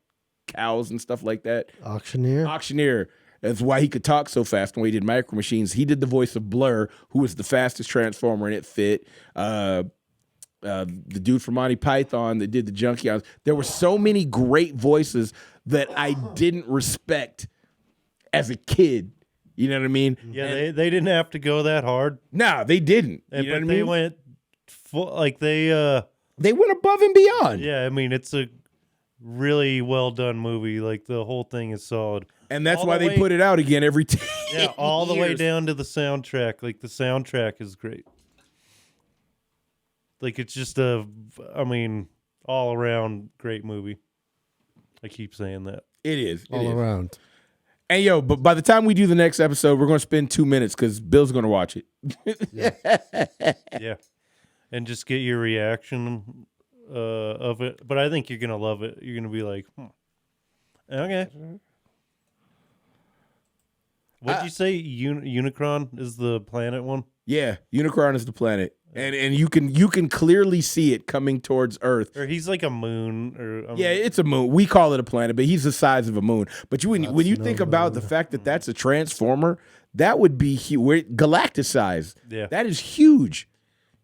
cows and stuff like that? Auctioneer. That's why he could talk so fast when he did Micro Machines. He did the voice of Blur, who was the fastest Transformer, and it fit. The dude from Monty Python that did the Junkie. There were so many great voices that I didn't respect as a kid. You know what I mean? Yeah, they didn't have to go that hard. No, they didn't. But they went full, like they went above and beyond. Yeah, I mean, it's a really well done movie. Like the whole thing is solid. And that's why they put it out again every 10 Yeah, all the way years. down to the soundtrack. Like the soundtrack is great. Like it's just all around great movie. I keep saying that. It is. All around. And but by the time we do the next episode, we're going to spend 2 minutes because Bill's going to watch it. Yeah. And just get your reaction of it. But I think you're going to love it. You're going to be like, okay. What'd you say? Unicron is the planet one? Yeah, Unicron is the planet. And you can clearly see it coming towards Earth. Or he's like a moon. Yeah, it's a moon. We call it a planet, but he's the size of a moon. But when you think about the fact that that's a Transformer, that would be huge. Galactus size. Yeah. That is huge.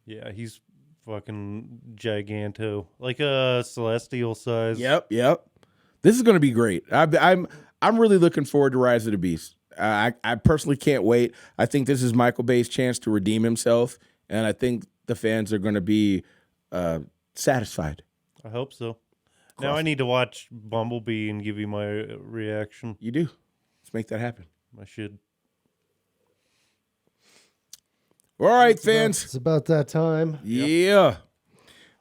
Yeah, he's fucking giganto. Like a celestial size. Yep. This is going to be great. I'm really looking forward to Rise of the Beast. I personally can't wait. I think this is Michael Bay's chance to redeem himself. And I think the fans are going to be satisfied. I hope so. Now I need to watch Bumblebee and give you my reaction. You do. Let's make that happen. I should. All right, fans. It's about that time. Yeah.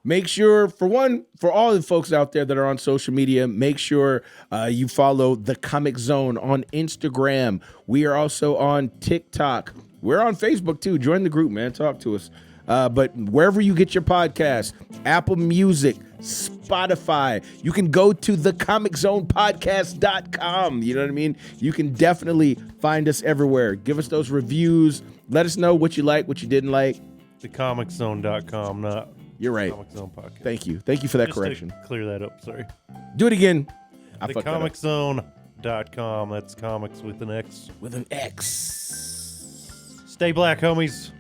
Make sure, for all the folks out there that are on social media, make sure you follow the Comix Zone on Instagram. We are also on TikTok. We're on Facebook, too. Join the group, man. Talk to us. But wherever you get your podcast, Apple Music, Spotify, you can go to thecomixzonepodcast.com. You know what I mean? You can definitely find us everywhere. Give us those reviews. Let us know what you like, what you didn't like. Thecomixzone.com, not You're right. Comix Zone podcast. Thank you for that Just correction. to clear that up. Sorry. Do it again. I The fucked that up. ComixZone.com. That's comics with an X. With an X. Stay black, homies.